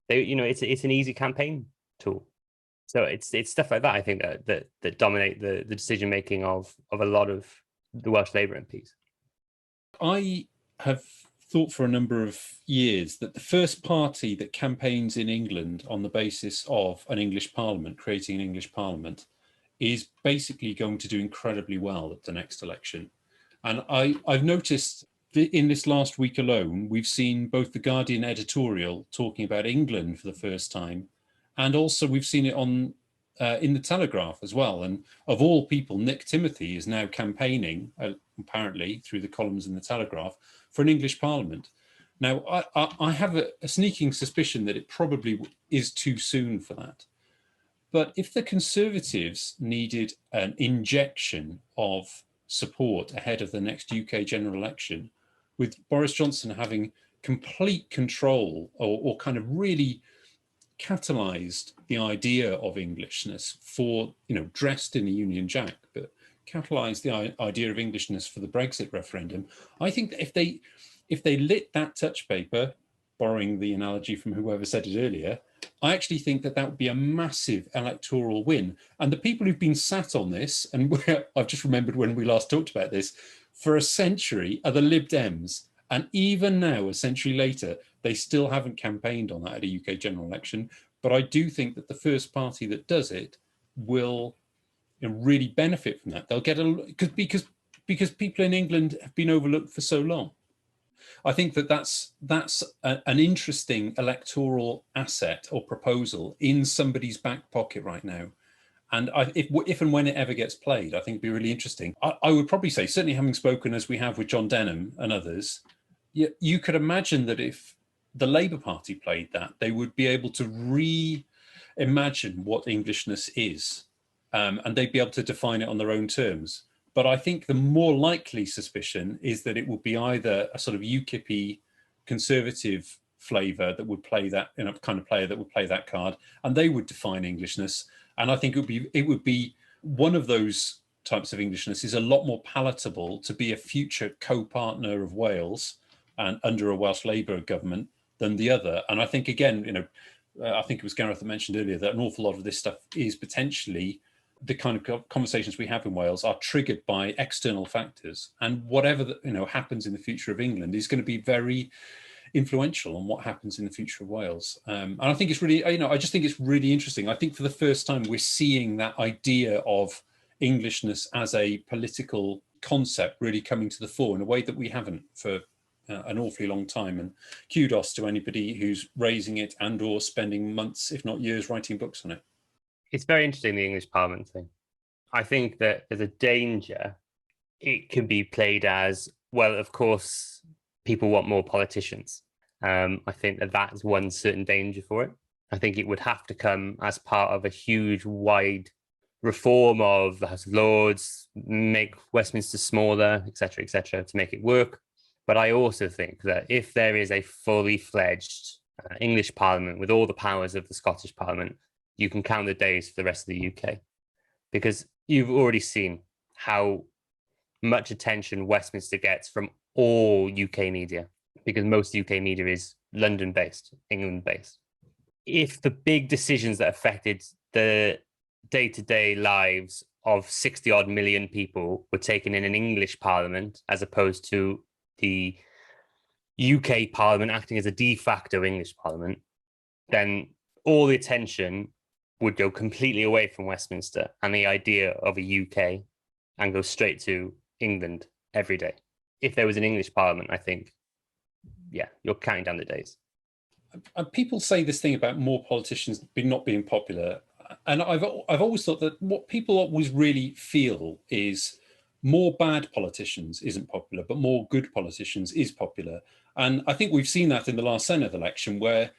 It's an easy campaign tool. So it's stuff like that, I think, that dominate the decision making of a lot of the Welsh Labour MPs. I have thought for a number of years that the first party that campaigns in England on the basis of an English Parliament, creating an English Parliament, is basically going to do incredibly well at the next election. And I've noticed that in this last week alone, we've seen both the Guardian editorial talking about England for the first time, and also we've seen it on in the Telegraph as well. And of all people, Nick Timothy is now campaigning, apparently through the columns in the Telegraph, for an English Parliament. Now, I have a sneaking suspicion that it probably is too soon for that. But if the Conservatives needed an injection of support ahead of the next UK general election, with Boris Johnson having complete control or kind of really catalysed the idea of Englishness for, dressed in the Union Jack, but catalysed the idea of Englishness for the Brexit referendum, I think that if they lit that touch paper, borrowing the analogy from whoever said it earlier, I actually think that would be a massive electoral win. And the people who've been sat on this, and I've just remembered when we last talked about this, for a century are the Lib Dems. And even now, a century later, they still haven't campaigned on that at a UK general election. But I do think that the first party that does it will really benefit from that. They'll get because people in England have been overlooked for so long. I think that's an interesting electoral asset or proposal in somebody's back pocket right now. And if and when it ever gets played, I think it'd be really interesting. I would probably say, certainly having spoken as we have with John Denham and others, you could imagine that if the Labour Party played that, they would be able to reimagine what Englishness is, and they'd be able to define it on their own terms. But I think the more likely suspicion is that it would be either a sort of UKIP-y conservative flavour that would play that, kind of player that would play that card, and they would define Englishness. And I think it would be one of those types of Englishness is a lot more palatable to be a future co-partner of Wales and under a Welsh Labour government than the other. And I think, again, I think it was Gareth that mentioned earlier that an awful lot of this stuff is potentially the kind of conversations we have in Wales are triggered by external factors, and whatever happens in the future of England is going to be very influential on what happens in the future of Wales. And I think it's really, I just think it's really interesting. I think for the first time we're seeing that idea of Englishness as a political concept really coming to the fore in a way that we haven't for an awfully long time. And kudos to anybody who's raising it and or spending months, if not years, writing books on it. It's very interesting, the English Parliament thing. I think that there's a danger it can be played as, well, of course, people want more politicians. I think that's one certain danger for it. I think it would have to come as part of a huge, wide reform of the House of Lords, make Westminster smaller, etc., to make it work. But I also think that if there is a fully fledged English Parliament with all the powers of the Scottish Parliament, you can count the days for the rest of the UK, because you've already seen how much attention Westminster gets from all UK media, because most UK media is London-based, England-based. If the big decisions that affected the day-to-day lives of 60-odd million people were taken in an English Parliament, as opposed to the UK Parliament acting as a de facto English Parliament, then all the attention would go completely away from Westminster and the idea of a UK and go straight to England every day. If there was an English Parliament, I think, you're counting down the days. People say this thing about more politicians not being popular. And I've always thought that what people always really feel is more bad politicians isn't popular, but more good politicians is popular. And I think we've seen that in the last Senedd election where,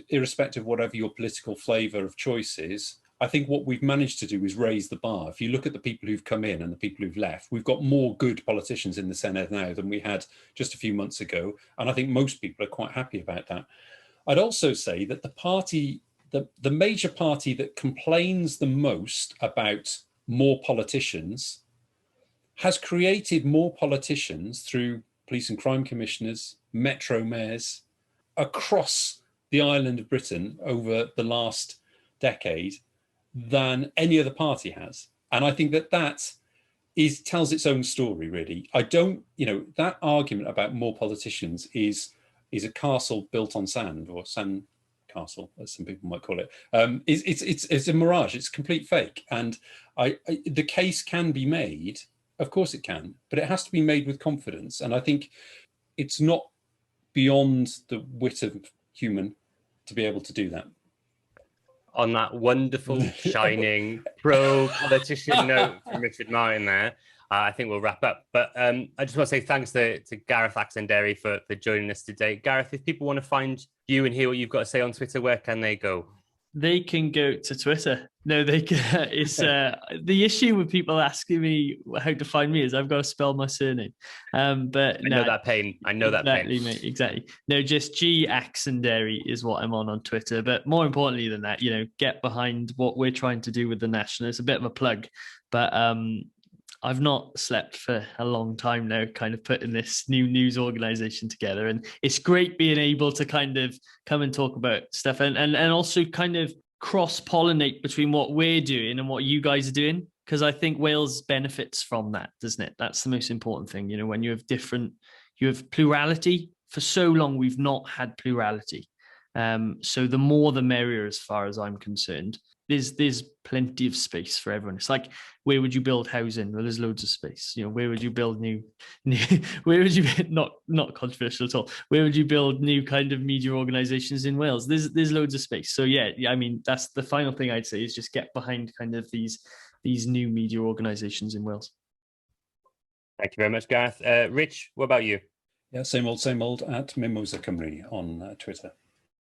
irrespective of whatever your political flavour of choice is, I think what we've managed to do is raise the bar. If you look at the people who've come in and the people who've left, we've got more good politicians in the Senedd now than we had just a few months ago. And I think most people are quite happy about that. I'd also say that the major party that complains the most about more politicians has created more politicians through police and crime commissioners, metro mayors, across the island of Britain over the last decade than any other party has. And I think that tells its own story, really. I don't, that argument about more politicians is a castle built on sand, or sand castle, as some people might call it. It's a mirage. It's complete fake. And the case can be made. Of course it can, but it has to be made with confidence. And I think it's not beyond the wit of human to be able to do that. On that wonderful, shining, pro-politician note from Richard Martin there, I think we'll wrap up. But I just want to say thanks to Gareth Axenderrie for joining us today. Gareth, if people want to find you and hear what you've got to say on Twitter, where can they go? They can go to Twitter. No, they can. It's the issue with people asking me how to find me is I've got to spell my surname. But I know that pain. I know exactly, that pain. Mate, exactly. No, just G Axenderrie is what I'm on Twitter. But more importantly than that, get behind what we're trying to do with the National. It's a bit of a plug, but I've not slept for a long time now, kind of putting this new news organization together. And it's great being able to kind of come and talk about stuff and also kind of cross-pollinate between what we're doing and what you guys are doing. Because I think Wales benefits from that, doesn't it? That's the most important thing. When you have plurality. For so long, we've not had plurality. So the more the merrier, as far as I'm concerned. There's plenty of space for everyone. It's like, where would you build housing? Well, there's loads of space. Where would you build new where would you, not controversial at all, where would you build new kind of media organizations in Wales? There's loads of space. So yeah, I mean, that's the final thing I'd say, is just get behind kind of these new media organizations in Wales. Thank you very much, Gareth. Rich, what about you? Yeah, same old at Mimosa Cymru on Twitter.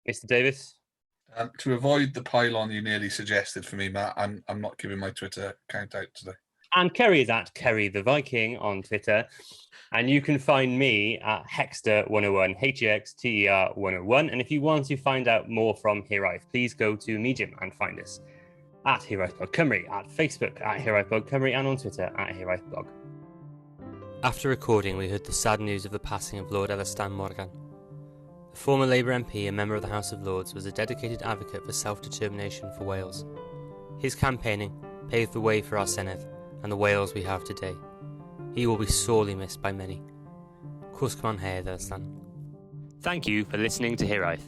Mr. Davis? To avoid the pylon you nearly suggested for me, Matt, I'm not giving my Twitter account out today. And Kerry is at Kerry the Viking on Twitter. And you can find me at Hexter101, HEXTER101. And if you want to find out more from Hiraeth, please go to Medium and find us at HiraethBlog Cymru, at Facebook at HiraethBlog Cymru, and on Twitter at HiraethBlog. After recording, we heard the sad news of the passing of Lord Elistan Morgan. The former Labour MP and member of the House of Lords was a dedicated advocate for self-determination for Wales. His campaigning paved the way for our Senedd and the Wales we have today. He will be sorely missed by many. Cwsg Manhedd Elistan. Thank you for listening to Hiraeth.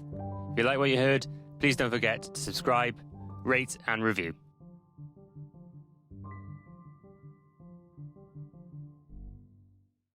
If you like what you heard, please don't forget to subscribe, rate and review.